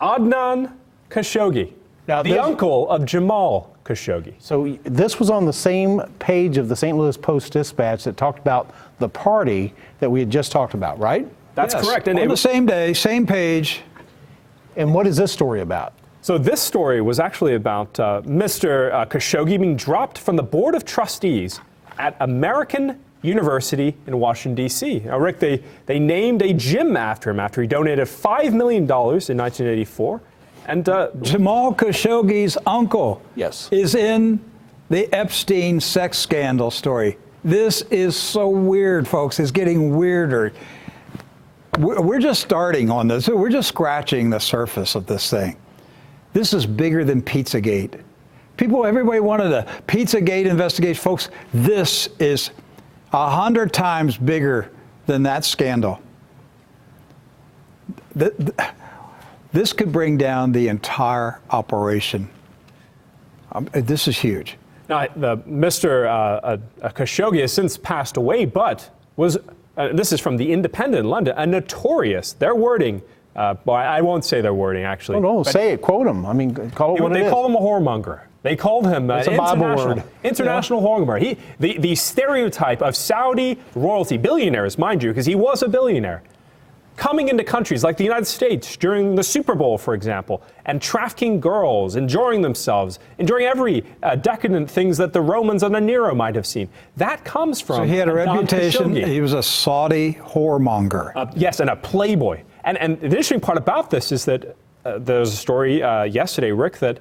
Adnan Khashoggi, the uncle of Jamal Khashoggi. So this was on the same page of the St. Louis Post-Dispatch that talked about the party that we had just talked about, right? That's correct. And on the same day, same page. And what is this story about? So this story was actually about Mr. Khashoggi being dropped from the Board of Trustees at American University in Washington, D.C. Now, Rick, they named a gym after him after he donated $5 million in 1984. And Jamal Khashoggi's uncle Yes. is in the Epstein sex scandal story. This is so weird, folks. It's getting weirder. We're just starting on this. We're just scratching the surface of this thing. This is bigger than Pizzagate. Everybody wanted a Pizzagate investigation. Folks, this is 100 times bigger than that scandal. This could bring down the entire operation. This is huge. Now, Mr. Khashoggi has since passed away, but was, this is from The Independent in London, a notorious, their wording, well, I won't say their wording, actually. Oh, no, say it, quote them. I mean, call it what it is. They call him a whoremonger. They called him It's a Bible word. international homeowner. The stereotype of Saudi royalty, billionaires, mind you, because he was a billionaire, coming into countries like the United States during the Super Bowl, for example, and trafficking girls, enjoying themselves, enjoying every decadent things that the Romans under Nero might have seen. That comes from So he had a Adnan reputation. Khashoggi. He was a Saudi whoremonger. Yes, and a playboy. And the interesting part about this is that there was a story yesterday, Rick, that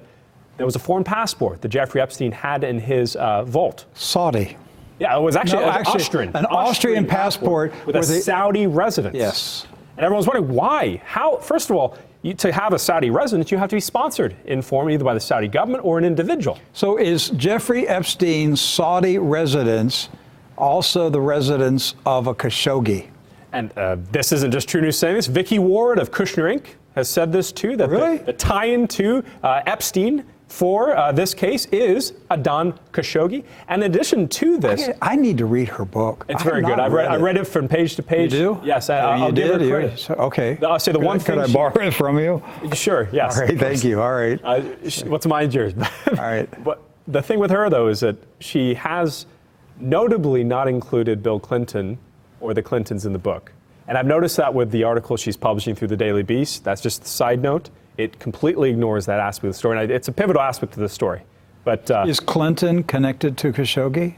there was a foreign passport that Jeffrey Epstein had in his vault. Saudi. Yeah, it was actually, Actually, an Austrian passport with a Saudi residence. Yes. And everyone's wondering why. How? First of all, to have a Saudi residence, you have to be sponsored in form either by the Saudi government or an individual. So is Jeffrey Epstein's Saudi residence also the residence of a Khashoggi? And this isn't just True News saying this. Vicky Ward of Kushner Inc. has said this too, that Really? the tie-in to Epstein for this case is Adnan Khashoggi. And in addition to this, I need to read her book. it's I very have good. not I read it from page to page. You do? Yes, Oh, I'll you give her did? credit. Okay. I'll say the one thing. Could I borrow it from you? Sure, yes. All right, thank you. All right. What's mine's yours. All right. But the thing with her, though, is that she has notably not included Bill Clinton or the Clintons in the book. And I've noticed that with the article she's publishing through the Daily Beast. That's just a side note. It completely ignores that aspect of the story. And it's a pivotal aspect of the story. But Is Clinton connected to Khashoggi?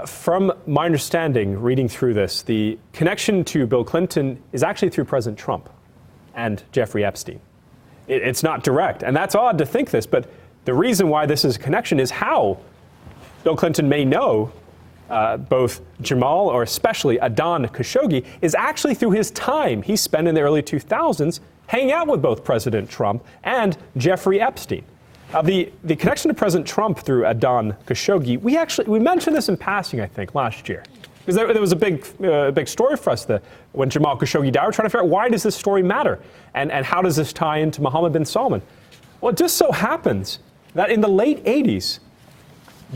from my understanding, reading through this, the connection to Bill Clinton is actually through President Trump and Jeffrey Epstein. It's not direct. And that's odd to think this, but the reason why this is a connection is how Bill Clinton may know both Jamal, or especially Adnan Khashoggi, is actually through his time he spent in the early 2000s hanging out with both President Trump and Jeffrey Epstein. The connection to President Trump through Adnan Khashoggi, we mentioned this in passing, I think, last year. Because there was a big story for us when Jamal Khashoggi died. We're trying to figure out, why does this story matter? And how does this tie into Mohammed bin Salman? Well, it just so happens that in the late 80s,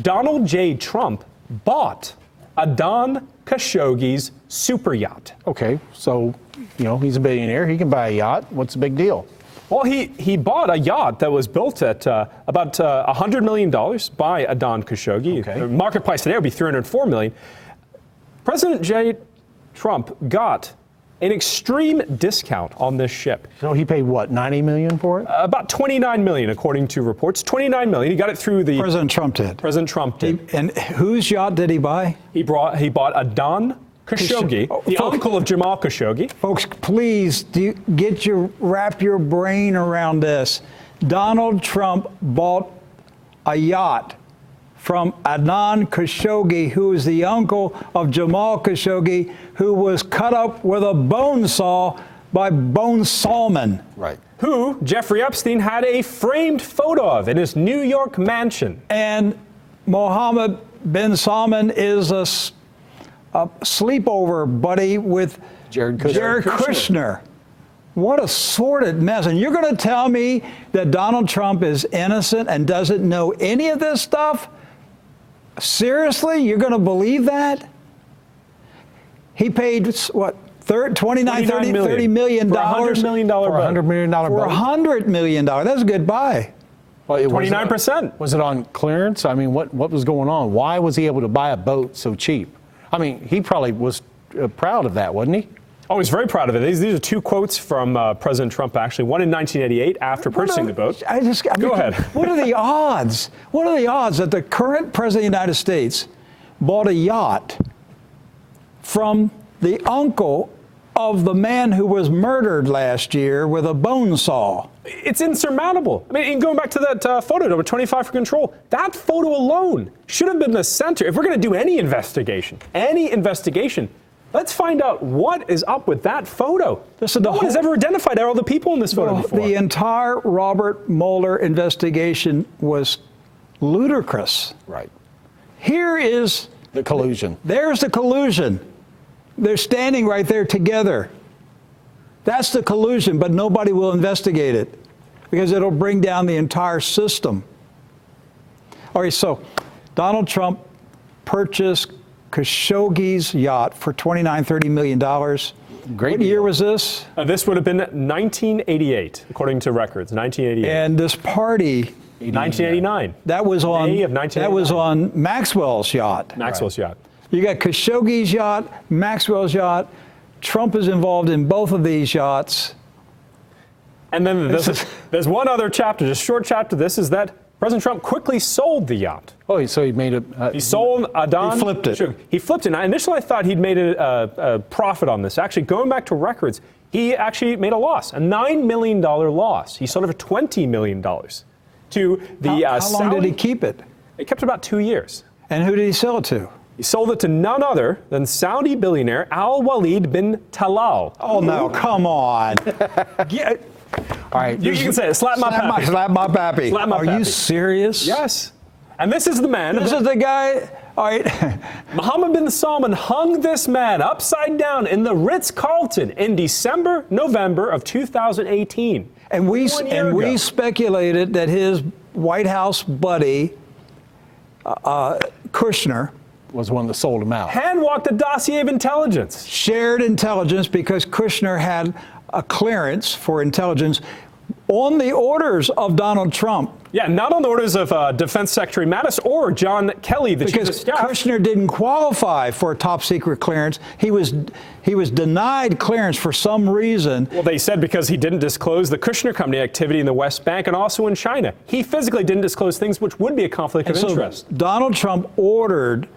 Donald J. Trump bought Adnan Khashoggi's super yacht. Okay, so, he's a billionaire. He can buy a yacht. What's the big deal? Well, he bought a yacht that was built at about $100 million by Adnan Khashoggi. Okay. The market price today would be $304 million. President J. Trump got an extreme discount on this ship. So he paid what, $90 million for it? About $29 million, according to reports. $29 million. He got it through the President Trump did. President Trump did. And whose yacht did he buy? He bought Adnan Khashoggi, the uncle of Jamal Khashoggi. Folks, please wrap your brain around this. Donald Trump bought a yacht from Adnan Khashoggi, who is the uncle of Jamal Khashoggi, who was cut up with a bone saw by Bone Salman. Right. Who Jeffrey Epstein had a framed photo of in his New York mansion. And Mohammed bin Salman is a sleepover buddy with Jared Kushner. What a sordid mess. And you're going to tell me that Donald Trump is innocent and doesn't know any of this stuff? Seriously? You're going to believe that? He paid, what, $30 million? For a $100 million boat. For a $100 million boat? For $100 million. That's a good buy. Well, 29%. Was it on clearance? I mean, what was going on? Why was he able to buy a boat so cheap? I mean, he probably was proud of that, wasn't he? Oh, he's very proud of it. These are two quotes from President Trump, actually. One in 1988 after purchasing the boat. Go ahead. What are the odds? What are the odds that the current president of the United States bought a yacht from the uncle of the man who was murdered last year with a bone saw? It's insurmountable. I mean, going back to that photo, number 25 for control, that photo alone should have been the center. If we're going to do any investigation, let's find out what is up with that photo. No one has ever identified all the people in this photo before. The entire Robert Mueller investigation was ludicrous. Right. Here is the collusion. There's the collusion. They're standing right there together. That's the collusion, but nobody will investigate it because it'll bring down the entire system. All right, so Donald Trump purchased Khashoggi's yacht for $29-30 million. Great What year deal. was this? This would have been 1988, according to records. 1988. And this party, 1989. that was on May of 1989. that was on Maxwell's yacht. Maxwell's yacht. You got Khashoggi's yacht, Maxwell's yacht. Trump is involved in both of these yachts. And then there's one other chapter, just a short chapter. This is that President Trump quickly sold the yacht. Oh, so he made a. He sold Adon. He flipped it. He flipped it. And initially, I thought he'd made a profit on this. Actually, going back to records, he actually made a loss, a $9 million loss. He sold it for $20 million to the How long did he keep it? He kept it about 2 years. And who did he sell it to? He sold it to none other than Saudi billionaire Al Walid bin Talal. Oh no, come on. All right. You can say it. Slap my pappy. Slap my pappy. Slap my Are you pappy. serious? Yes. And this is the man. This is the guy. All right. Mohammed bin Salman hung this man upside down in the Ritz-Carlton in November of 2018. And we 1 year ago. speculated that his White House buddy, Kushner, was one that sold him out. Hand-walked a dossier of intelligence. shared intelligence because Kushner had a clearance for intelligence on the orders of Donald Trump. Yeah, not on the orders of Defense Secretary Mattis or John Kelly, the chief Because of staff. Kushner didn't qualify for a top secret clearance. He was denied clearance for some reason. Well, they said because he didn't disclose the Kushner Company activity in the West Bank and also in China. He physically didn't disclose things which would be a conflict of So interest. Donald Trump ordered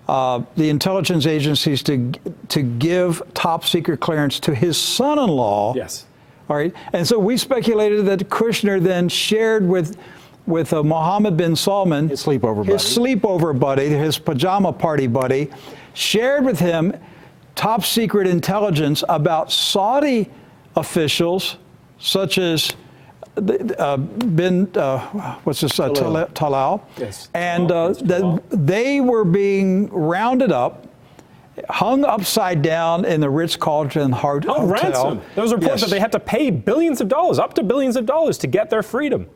the intelligence agencies to give top secret clearance to his son-in-law. Yes. All right, and so we speculated that Kushner then shared with Mohammed bin Salman, His sleepover buddy, his pajama party buddy, shared with him top secret intelligence about Saudi officials, such as Talal, Yes. and Talal. that they were being rounded up, hung upside down in the Ritz-Carlton Hotel. Oh, ransom. There was a report Yes. that they had to pay billions of dollars, up to billions of dollars, to get their freedom.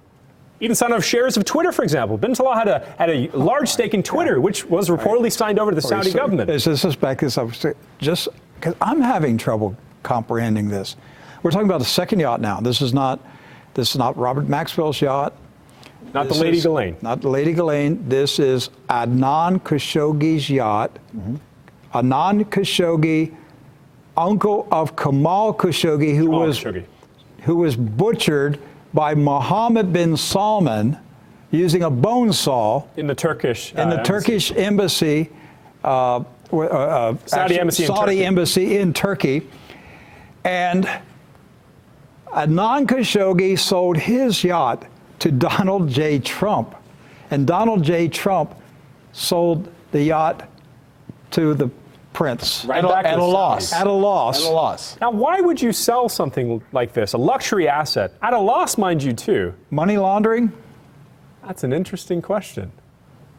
Even signed off shares of Twitter, for example. Bin Talal had a large stake in Twitter, which was reportedly signed over to the Saudi government. Is this back this up? Just because I'm having trouble comprehending this. We're talking about the second yacht now. This is not Robert Maxwell's yacht. Not the This Lady is Ghislaine. Not the Lady Ghislaine. This is Adnan Khashoggi's yacht. Adnan Khashoggi, uncle of Kamal Khashoggi, who was butchered by Mohammed bin Salman using a bone saw In the Turkish Turkish embassy, Saudi embassy in Saudi Turkey. embassy in Turkey, and Adnan Khashoggi sold his yacht to Donald J. Trump, and Donald J. Trump sold the yacht to the prince Right back to at the a loss. Saudis. at a loss. At a loss. Now, why would you sell something like this, a luxury asset, at a loss, mind you, too? Money laundering. That's an interesting question.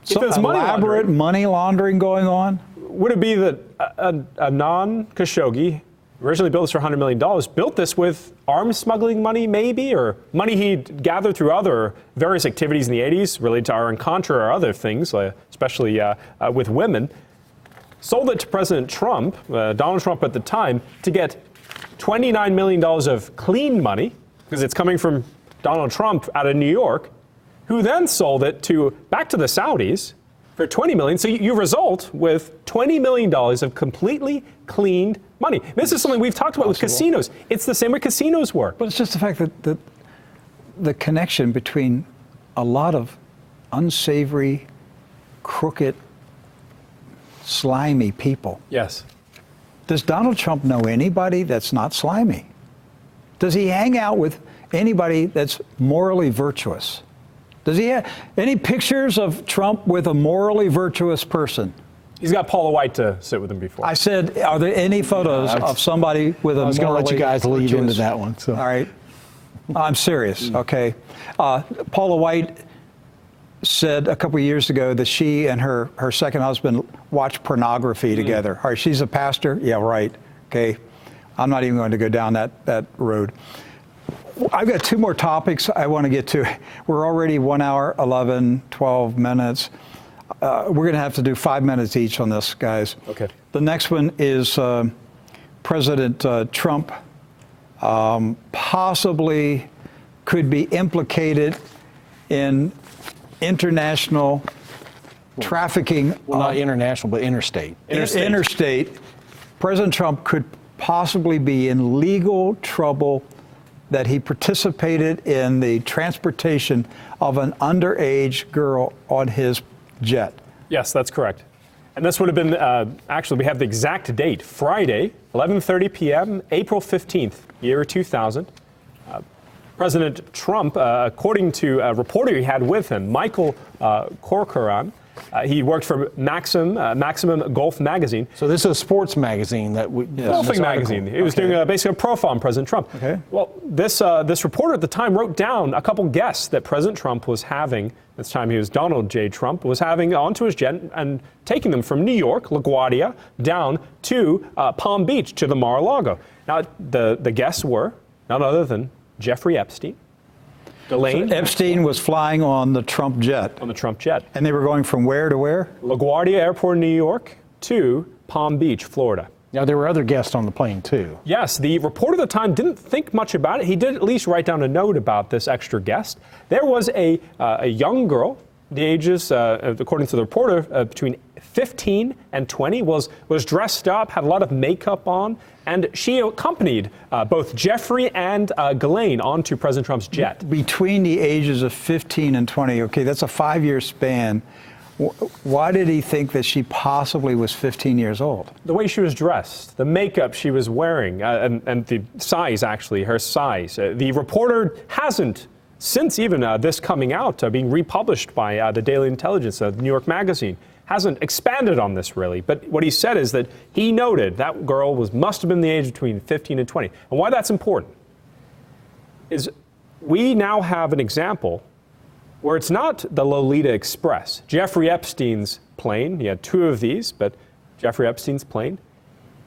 So there's money elaborate laundering, money laundering going on. would it be that Adnan Khashoggi originally built this for $100 million, built this with arms smuggling money, maybe, or money he'd gathered through other various activities in the 80s related to Iran-Contra or other things, especially with women, sold it to President Trump, Donald Trump at the time, to get $29 million of clean money, because it's coming from Donald Trump out of New York, who then sold it back to the Saudis for $20 million. So you result with $20 million of completely cleaned money. This is something we've talked about with casinos. It's the same way casinos work. But it's just the fact that the connection between a lot of unsavory, crooked, slimy people. Yes. Does Donald Trump know anybody that's not slimy? Does he hang out with anybody that's morally virtuous? Does he have any pictures of Trump with a morally virtuous person? He's got Paula White to sit with him before. I said, are there any photos of somebody with a I was going to let you guys lead virtuous- into that one. So. All right. I'm serious, okay? Paula White said a couple of years ago that she and her second husband watched pornography together. All right, she's a pastor? Yeah, right. Okay. I'm not even going to go down that road. I've got two more topics I want to get to. We're already 1 hour, 12 minutes. We're going to have to do 5 minutes each on this, guys. Okay. The next one is President Trump possibly could be implicated in international trafficking. Well, not international, but interstate. Interstate. President Trump could possibly be in legal trouble that he participated in the transportation of an underage girl on his jet. Yes, that's correct. And this would have been, actually, we have the exact date, Friday, 11:30 p.m., April 15th, year 2000. President Trump, according to a reporter he had with him, Michael Corcoran, he worked for Maximum Golf magazine. So this is a sports magazine golfing magazine. He was doing basically a profile on President Trump. Okay. Well, this reporter at the time wrote down a couple guests that President Trump was having. At this time, he was Donald J. Trump, was having onto his jet and taking them from New York, LaGuardia, down to Palm Beach to the Mar-a-Lago. Now, the guests were none other than Jeffrey Epstein. Ghislaine. So Epstein was flying on the Trump jet. On the Trump jet. And they were going from where to where? LaGuardia Airport in New York to Palm Beach, Florida. Now, there were other guests on the plane, too. Yes, the reporter at the time didn't think much about it. He did at least write down a note about this extra guest. There was a young girl, the ages, according to the reporter, between 15 and 20, was dressed up, had a lot of makeup on, and she accompanied both Jeffrey and Ghislaine onto President Trump's jet. Between the ages of 15 and 20, okay, that's a 5-year span. Why did he think that she possibly was 15 years old? The way she was dressed, the makeup she was wearing, and the size, actually, her size. The reporter hasn't, since even this coming out, being republished by the Daily Intelligence, the New York Magazine, hasn't expanded on this really. But what he said is that he noted that girl must have been the age between 15 and 20. And why that's important is we now have an example where it's not the Lolita Express. Jeffrey Epstein's plane, he had 2 of these, but Jeffrey Epstein's plane.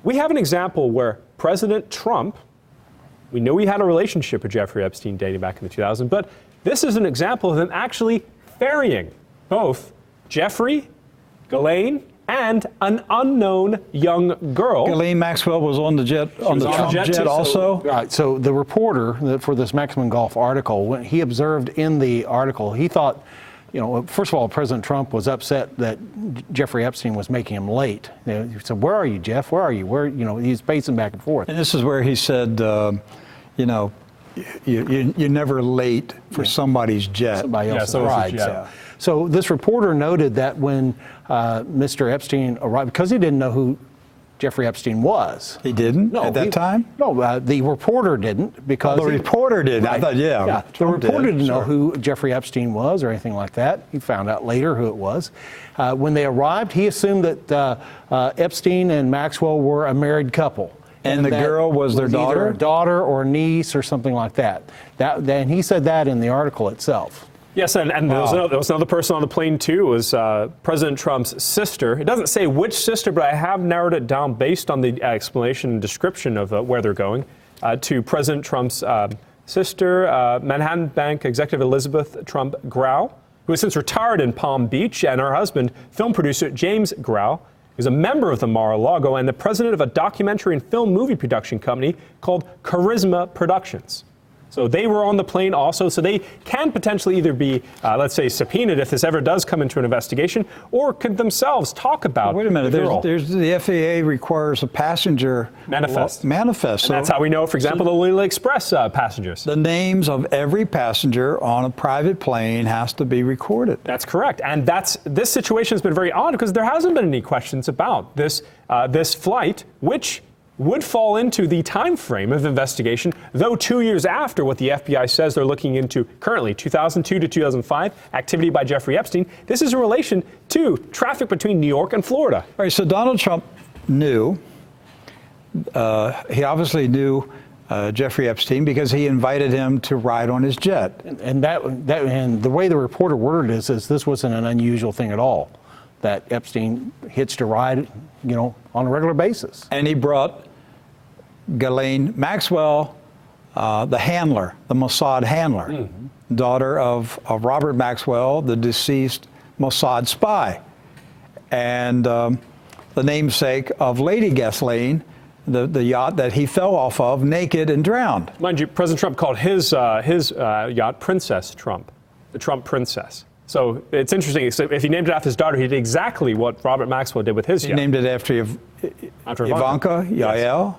We have an example where President Trump, we know he had a relationship with Jeffrey Epstein dating back in the 2000s, but this is an example of him actually ferrying both Jeffrey, Ghislaine, and an unknown young girl. Ghislaine Maxwell was on the jet, on the Trump jet also? Right. So the reporter for this Maximum Golf article, when he observed in the article, he thought, first of all, President Trump was upset that Jeffrey Epstein was making him late. He said, "Where are you, Jeff? Where are you?" He's pacing back and forth. And this is where he said, you're never late for somebody's jet. Somebody else's ride. So this reporter noted that when Mr. Epstein arrived, because he didn't know who Jeffrey Epstein was. He didn't at that time? No, the reporter didn't because... the reporter did. Right. I thought, the reporter didn't know who Jeffrey Epstein was or anything like that. He found out later who it was. When they arrived, he assumed that Epstein and Maxwell were a married couple. And the girl was their daughter? Either a daughter or niece or something like that. And he said that in the article itself. Yes, and there was another person on the plane, too. It was President Trump's sister. It doesn't say which sister, but I have narrowed it down based on the explanation and description of where they're going, to President Trump's sister, Manhattan Bank executive Elizabeth Trump Grau, who has since retired in Palm Beach, and her husband, film producer James Grau, who's a member of the Mar-a-Lago and the president of a documentary and film movie production company called Charisma Productions. So they were on the plane also, so they can potentially either be, let's say, subpoenaed if this ever does come into an investigation, or could themselves talk about Wait a minute, the girl. there's the FAA requires a passenger manifest. And that's how we know, for example, the Lolita Express passengers. The names of every passenger on a private plane has to be recorded. That's correct, and this situation has been very odd because there hasn't been any questions about this flight, which would fall into the time frame of investigation, though 2 years after what the FBI says they're looking into currently, 2002 to 2005, activity by Jeffrey Epstein. This is in relation to traffic between New York and Florida. All right, so Donald Trump knew, he obviously knew Jeffrey Epstein because he invited him to ride on his jet. And the way the reporter worded it is this wasn't an unusual thing at all, that Epstein hitched a ride, on a regular basis. And he brought Ghislaine Maxwell, the handler, the Mossad handler, daughter of Robert Maxwell, the deceased Mossad spy, and the namesake of Lady Ghislaine, the yacht that he fell off of naked and drowned. Mind you, President Trump called his yacht Princess Trump, the Trump Princess. So it's interesting. So if he named it after his daughter, he did exactly what Robert Maxwell did with his yacht. He named it after Ivanka, Yael. Yes.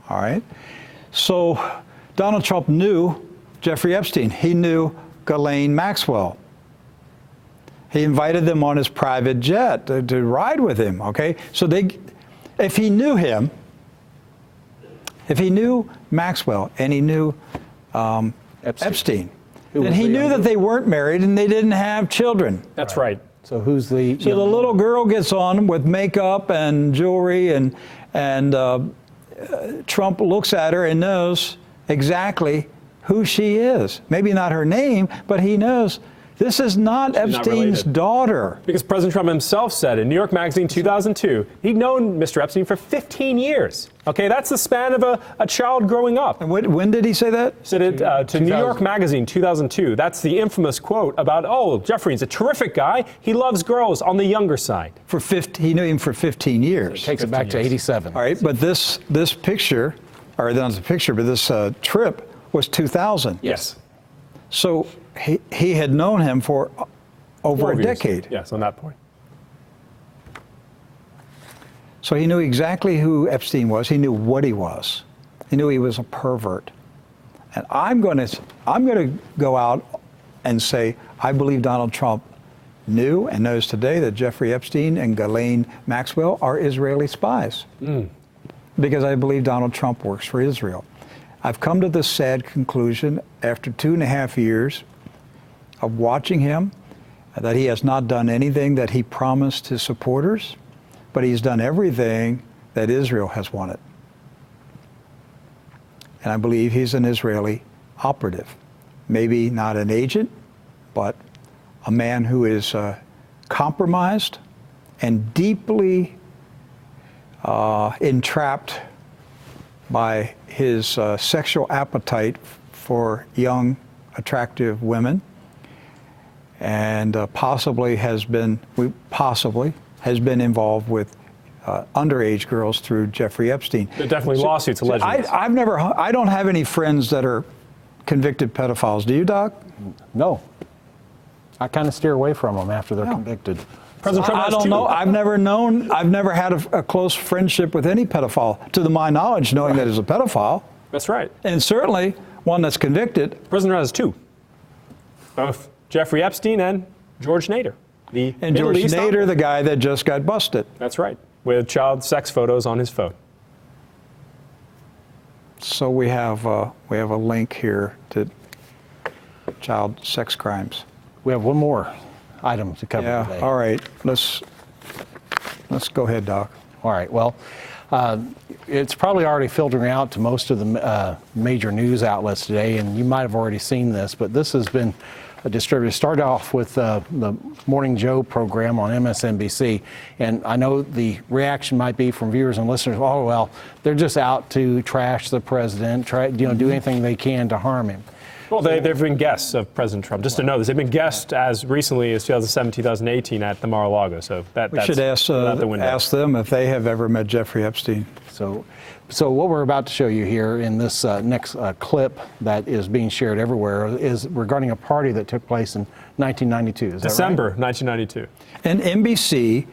All right. So Donald Trump knew Jeffrey Epstein. He knew Ghislaine Maxwell. He invited them on his private jet to ride with him. Okay. So if he knew him, if he knew Maxwell and he knew Epstein, then he knew that they weren't married and they didn't have children. That's right. So who's the? So the little girl gets on with makeup and jewelry, and Trump looks at her and knows exactly who she is. Maybe not her name, but he knows this is not Epstein's daughter. Because President Trump himself said in New York Magazine 2002, he'd known Mr. Epstein for 15 years. Okay, that's the span of a child growing up. And when did he say that? Said it to New York Magazine 2002. That's the infamous quote about, oh, Jeffrey's a terrific guy. He loves girls on the younger side. He knew him for 15 years. Takes it back to 87. All right, but this picture, or not the picture, but this trip was 2000. Yes. So he had known him for over a decade. Yes, on that point. So he knew exactly who Epstein was. He knew what he was. He knew he was a pervert. And I'm going to go out and say I believe Donald Trump knew and knows today that Jeffrey Epstein and Ghislaine Maxwell are Israeli spies. Because I believe Donald Trump works for Israel. I've come to this sad conclusion after 2.5 years of watching him that he has not done anything that he promised his supporters, but he's done everything that Israel has wanted. And I believe he's an Israeli operative. Maybe not an agent, but a man who is compromised and deeply entrapped by his sexual appetite for young, attractive women, and possibly has been involved with underage girls through Jeffrey Epstein. There are definitely lawsuits allegedly. I don't have any friends that are convicted pedophiles. Do you, Doc? No. I kind of steer away from them after they're convicted. President Trump I don't know. I've never had a close friendship with any pedophile, to my knowledge, knowing that he's a pedophile. That's right. And certainly one that's convicted. President has two. Both Jeffrey Epstein and George Nader. And George Nader, the guy that just got busted. That's right. With child sex photos on his phone. So we have a link here to child sex crimes. We have one more item to cover today. All right. Let's go ahead, Doc. All right. Well, it's probably already filtering out to most of the major news outlets today, and you might have already seen this, but this has been distributed. Started off with the Morning Joe program on MSNBC, and I know the reaction might be from viewers and listeners, oh, well, they're just out to trash the president, do anything they can to harm him. Well, they've been guests of President Trump. Just to know this, they've been guests as recently as 2017, 2018 at the Mar-a-Lago. So we should ask them if they have ever met Jeffrey Epstein. So what we're about to show you here in this next clip that is being shared everywhere is regarding a party that took place in 1992. Is December that right? 1992. And NBC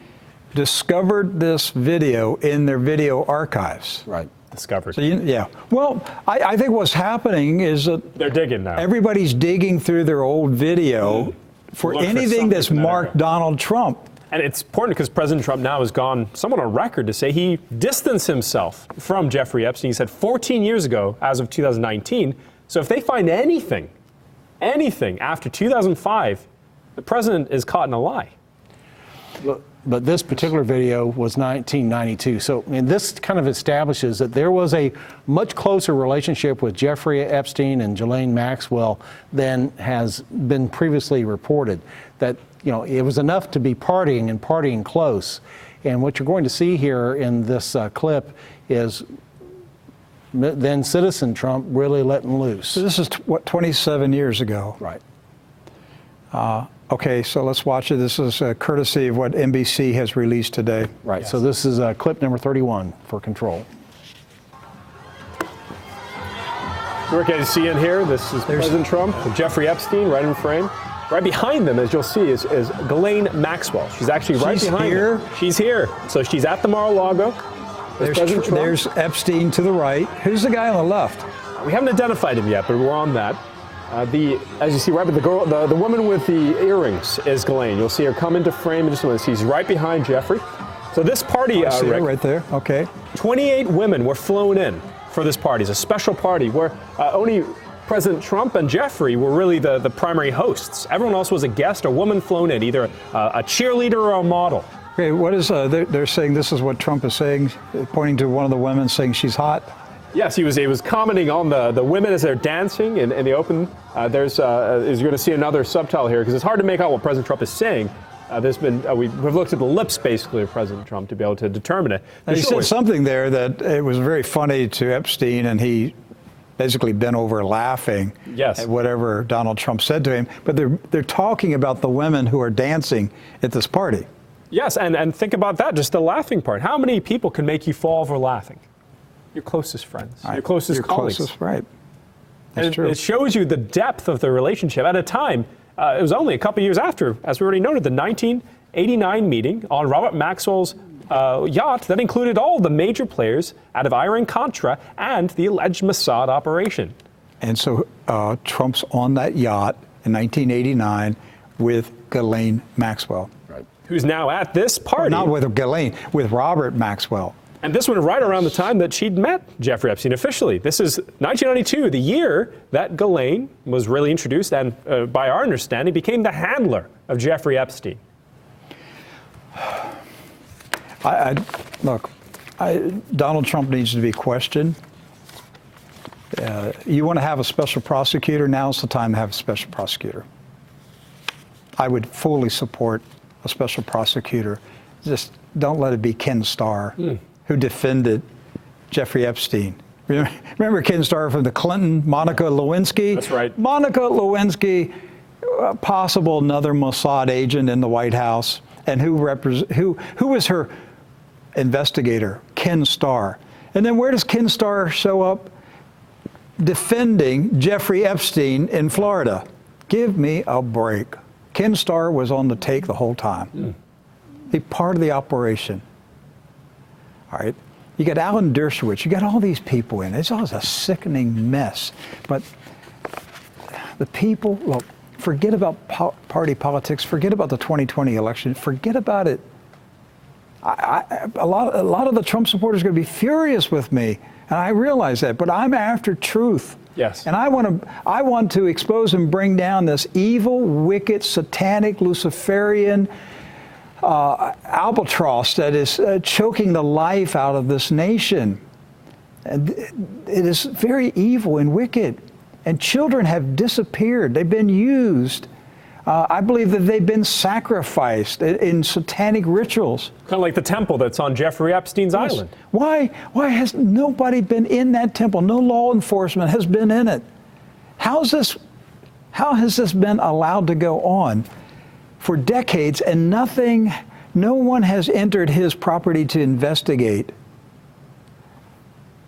discovered this video in their video archives. Right. Discovered. So yeah. Well, I think what's happening is that they're digging now. Everybody's digging through their old video for anything that's marked Donald Trump. And it's important because President Trump now has gone somewhat on record to say he distanced himself from Jeffrey Epstein. He said 14 years ago, as of 2019. So if they find anything after 2005, the president is caught in a lie. But this particular video was 1992. So this kind of establishes that there was a much closer relationship with Jeffrey Epstein and Ghislaine Maxwell than has been previously reported. That, it was enough to be partying and partying close. And what you're going to see here in this clip is then Citizen Trump really letting loose. So this is 27 years ago. Right. Okay, so let's watch it. This is courtesy of what NBC has released today. Right, yes. So this is clip number 31 for Control. Rick, as you see in here, this is President Trump, Jeffrey Epstein, right in frame. Right behind them, as you'll see, is Ghislaine Maxwell. She's actually right behind here. them. She's here. So she's at the Mar-a-Lago. There's Epstein to the right. Who's the guy on the left? We haven't identified him yet, but we're on that. As you see, right, but the woman with the earrings is Ghislaine. You'll see her come into frame in just a minute. She's right behind Jeffrey. So this party, I see her Rick, right there. Okay. 28 women were flown in for this party. It's a special party where only President Trump and Jeffrey were really the primary hosts. Everyone else was a guest, a woman flown in, either a cheerleader or a model. Okay, what is they're saying? This is what Trump is saying, pointing to one of the women, saying she's hot. Yes, he was commenting on the women as they're dancing in the open. As you're going to see another subtitle here, because it's hard to make out what President Trump is saying. We've looked at the lips, basically, of President Trump to be able to determine it. He said something there that it was very funny to Epstein, and he basically bent over laughing at whatever Donald Trump said to him. But they're talking about the women who are dancing at this party. Yes, and think about that, just the laughing part. How many people can make you fall over laughing? Your closest friends, your closest colleagues. Closest, right. That's and true. It shows you the depth of the relationship. At a time, it was only a couple years after, as we already noted, the 1989 meeting on Robert Maxwell's yacht that included all the major players out of Iran-Contra and the alleged Mossad operation. And so Trump's on that yacht in 1989 with Ghislaine Maxwell. Right. Who's now at this party. Not with Ghislaine, with Robert Maxwell. And this one right around the time that she'd met Jeffrey Epstein officially. This is 1992, the year that Ghislaine was really introduced and, by our understanding, became the handler of Jeffrey Epstein. Donald Trump needs to be questioned. You want to have a special prosecutor? Now's the time to have a special prosecutor. I would fully support a special prosecutor. Just don't let it be Ken Starr, who defended Jeffrey Epstein. Remember Ken Starr from the Clinton, Monica Lewinsky? That's right. Monica Lewinsky, possible another Mossad agent in the White House, and who was her investigator? Ken Starr. And then where does Ken Starr show up? Defending Jeffrey Epstein in Florida. Give me a break. Ken Starr was on the take the whole time. He part of the operation. All right. You got Alan Dershowitz. You got all these people in. It's always a sickening mess. But the people, look, forget about party politics. Forget about the 2020 election. Forget about it. A lot of the Trump supporters are going to be furious with me, and I realize that. But I'm after truth. Yes. And I want to expose and bring down this evil, wicked, satanic, Luciferian albatross that is choking the life out of this nation. And it is very evil and wicked. And children have disappeared. They've been used. I believe that they've been sacrificed in satanic rituals. Kind of like the temple that's on Jeffrey Epstein's island. Why has nobody been in that temple? No law enforcement has been in it. How has this been allowed to go on for decades and no one has entered his property to investigate?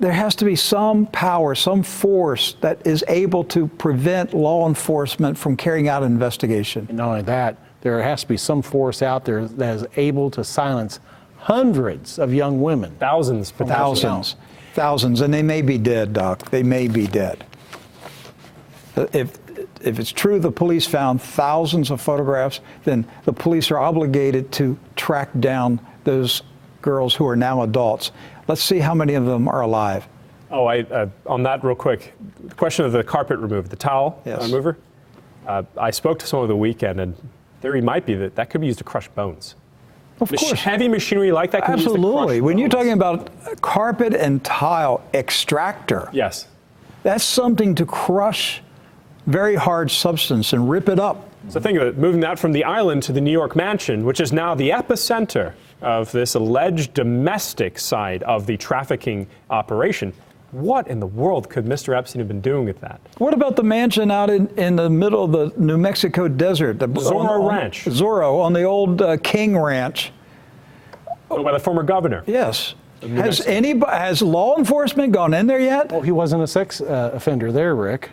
There has to be some power, some force that is able to prevent law enforcement from carrying out an investigation. And not only that, there has to be some force out there that is able to silence hundreds of young women. Thousands. Thousands, and they may be dead, Doc. They may be dead. If it's true the police found thousands of photographs, then the police are obligated to track down those girls who are now adults. Let's see how many of them are alive. Oh, on that real quick, the question of the carpet remover, the towel remover. I spoke to someone over the weekend, and theory might be that could be used to crush bones. Of course. Heavy machinery like that can be used to crush Absolutely. When you're bones. talking about carpet and tile extractor, Yes. that's something to crush very hard substance and rip it up. So think of it, moving that from the island to the New York mansion, which is now the epicenter of this alleged domestic side of the trafficking operation. What in the world could Mr. Epstein have been doing with that? What about the mansion out in the middle of the New Mexico desert? The Zorro Ranch. Zorro, on the old King Ranch. Oh, by the former governor. Yes. of New Mexico. Has law enforcement gone in there yet? Well, he wasn't a sex offender there, Rick.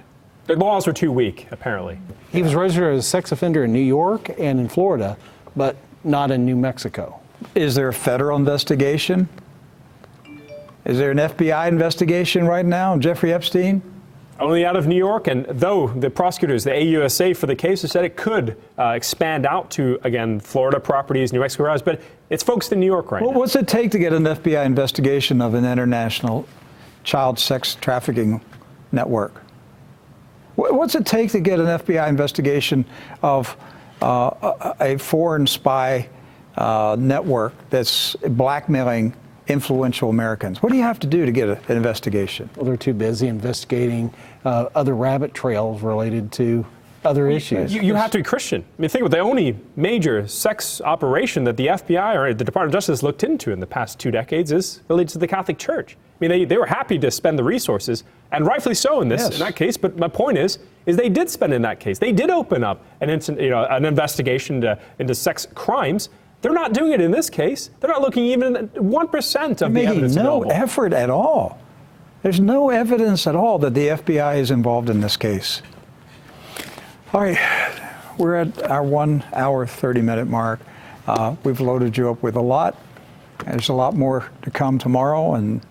The laws were too weak, apparently. He was registered as a sex offender in New York and in Florida, but not in New Mexico. Is there a federal investigation? Is there an FBI investigation right now of Jeffrey Epstein? Only out of New York, and though the prosecutors, the AUSA for the case, have said it could expand out to, again, Florida properties, New Mexico properties, but it's focused in New York right now. What's it take to get an FBI investigation of an international child sex trafficking network? What's it take to get an FBI investigation of a foreign spy network that's blackmailing influential Americans? What do you have to do to get an investigation? Well, they're too busy investigating other rabbit trails related to other issues. You have to be Christian. I mean, think about the only major sex operation that the FBI or the Department of Justice looked into in the past 2 decades is related to the Catholic Church. I mean, they were happy to spend the resources, and rightfully so in that case. But my point is they did spend in that case. They did open up an investigation into sex crimes. They're not doing it in this case. They're not looking even at 1% of the evidence available. No effort at all. There's no evidence at all that the FBI is involved in this case. All right, we're at our 1 hour, 30-minute mark. We've loaded you up with a lot. There's a lot more to come tomorrow and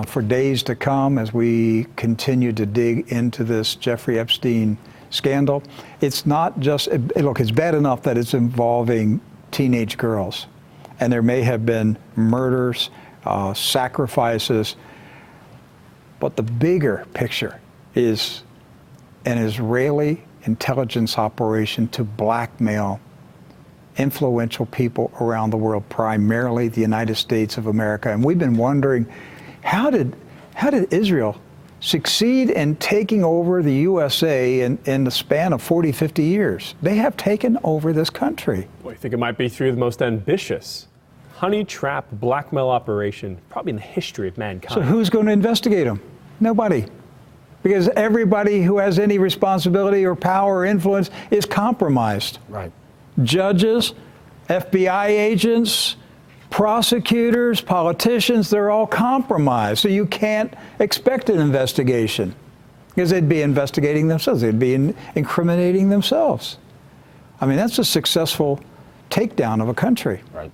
for days to come as we continue to dig into this Jeffrey Epstein scandal. It's not just, look, it's bad enough that it's involving teenage girls, and there may have been murders, sacrifices, but the bigger picture is an Israeli intelligence operation to blackmail influential people around the world, primarily the United States of America. And we've been wondering, how did Israel succeed in taking over the USA in the span of 40, 50 years? They have taken over this country. Well, I think it might be through the most ambitious honey trap blackmail operation probably in the history of mankind. So who's going to investigate them? Nobody. Because everybody who has any responsibility or power or influence is compromised. Right. Judges, FBI agents, prosecutors, politicians, they're all compromised. So you can't expect an investigation because they'd be investigating themselves. They'd be incriminating themselves. I mean, that's a successful takedown of a country. Right.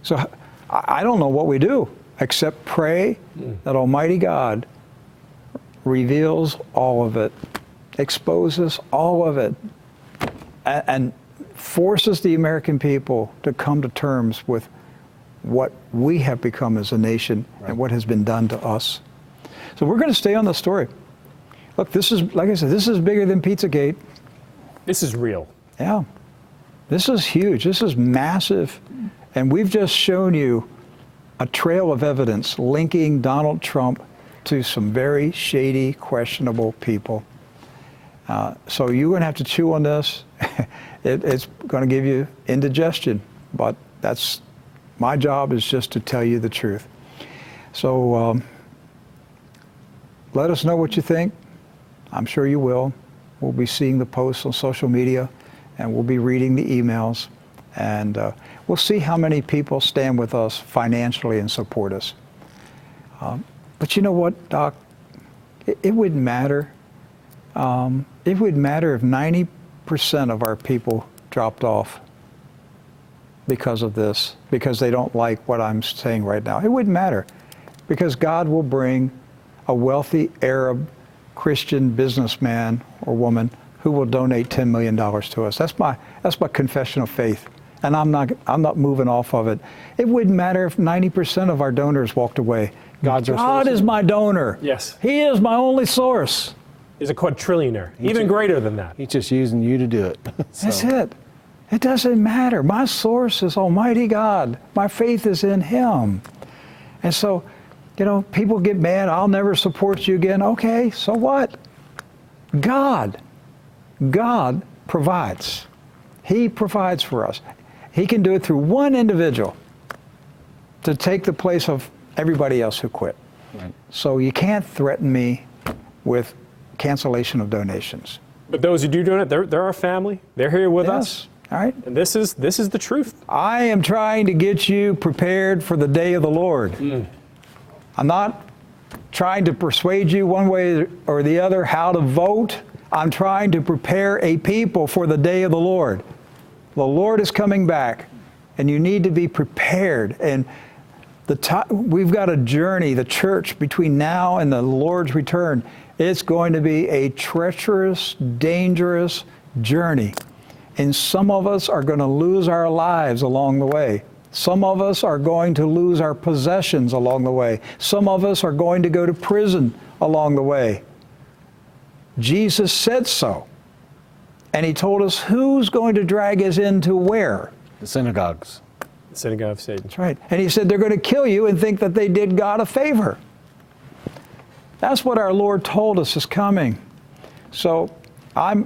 So I don't know what we do except pray that Almighty God reveals all of it, exposes all of it, and forces the American people to come to terms with what we have become as a nation and what has been done to us. So we're going to stay on the story. Look, this is, like I said, this is bigger than Pizzagate. This is real. Yeah. This is huge. This is massive. And we've just shown you a trail of evidence linking Donald Trump to some very shady, questionable people. So you're going to have to chew on this. It's going to give you indigestion, but that's my job is just to tell you the truth. So let us know what you think. I'm sure you will. We'll be seeing the posts on social media, and we'll be reading the emails, and we'll see how many people stand with us financially and support us. But you know what, Doc? It wouldn't matter. It would matter if 90% of our people dropped off because of this, because they don't like what I'm saying right now. It wouldn't matter, because God will bring a wealthy Arab Christian businessman or woman who will donate $10 million to us. That's my confession of faith, and I'm not moving off of it. It wouldn't matter if 90% of our donors walked away. God is my donor. Yes. He is my only source. He's a quadrillionaire, even greater than that. He's just using you to do it. So. That's it. It doesn't matter. My source is Almighty God. My faith is in Him. And so, you know, people get mad, I'll never support you again. Okay, so what? God provides. He provides for us. He can do it through one individual to take the place of everybody else who quit. Right. So you can't threaten me with cancellation of donations. But those who do donate, they're our family. They're here with us. All right. And this is the truth. I am trying to get you prepared for the day of the Lord. I'm not trying to persuade you one way or the other how to vote. I'm trying to prepare a people for the day of the Lord. The Lord is coming back, and you need to be prepared. And we've got a journey, the church, between now and the Lord's return. It's going to be a treacherous, dangerous journey. And some of us are going to lose our lives along the way. Some of us are going to lose our possessions along the way. Some of us are going to go to prison along the way. Jesus said so. And he told us who's going to drag us into where? The synagogues. The synagogue of Satan. That's right. And he said they're going to kill you and think that they did God a favor. That's what our Lord told us is coming. So I'm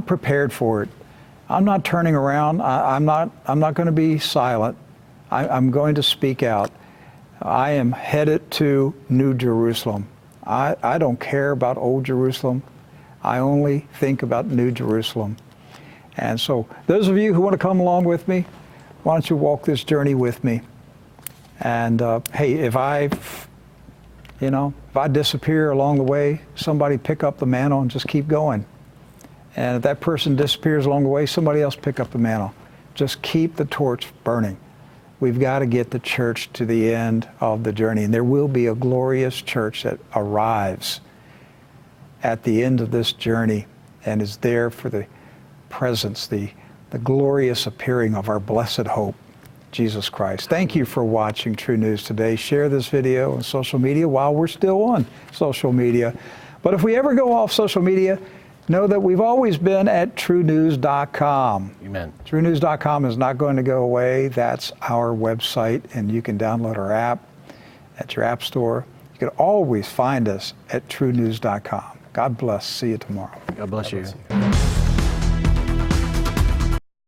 prepared for it. I'm not turning around. I'm not going to be silent. I'm going to speak out. I am headed to New Jerusalem. I don't care about Old Jerusalem. I only think about New Jerusalem. And so those of you who want to come along with me, why don't you walk this journey with me? And hey, if I disappear along the way, somebody pick up the mantle and just keep going. And if that person disappears along the way, somebody else pick up the mantle. Just keep the torch burning. We've got to get the church to the end of the journey. And there will be a glorious church that arrives at the end of this journey and is there for the presence, the glorious appearing of our blessed hope, Jesus Christ. Thank you for watching True News today. Share this video on social media while we're still on social media. But if we ever go off social media, know that we've always been at truenews.com. Amen. Truenews.com is not going to go away. That's our website, and you can download our app at your app store. You can always find us at truenews.com. God bless. See you tomorrow. God bless you.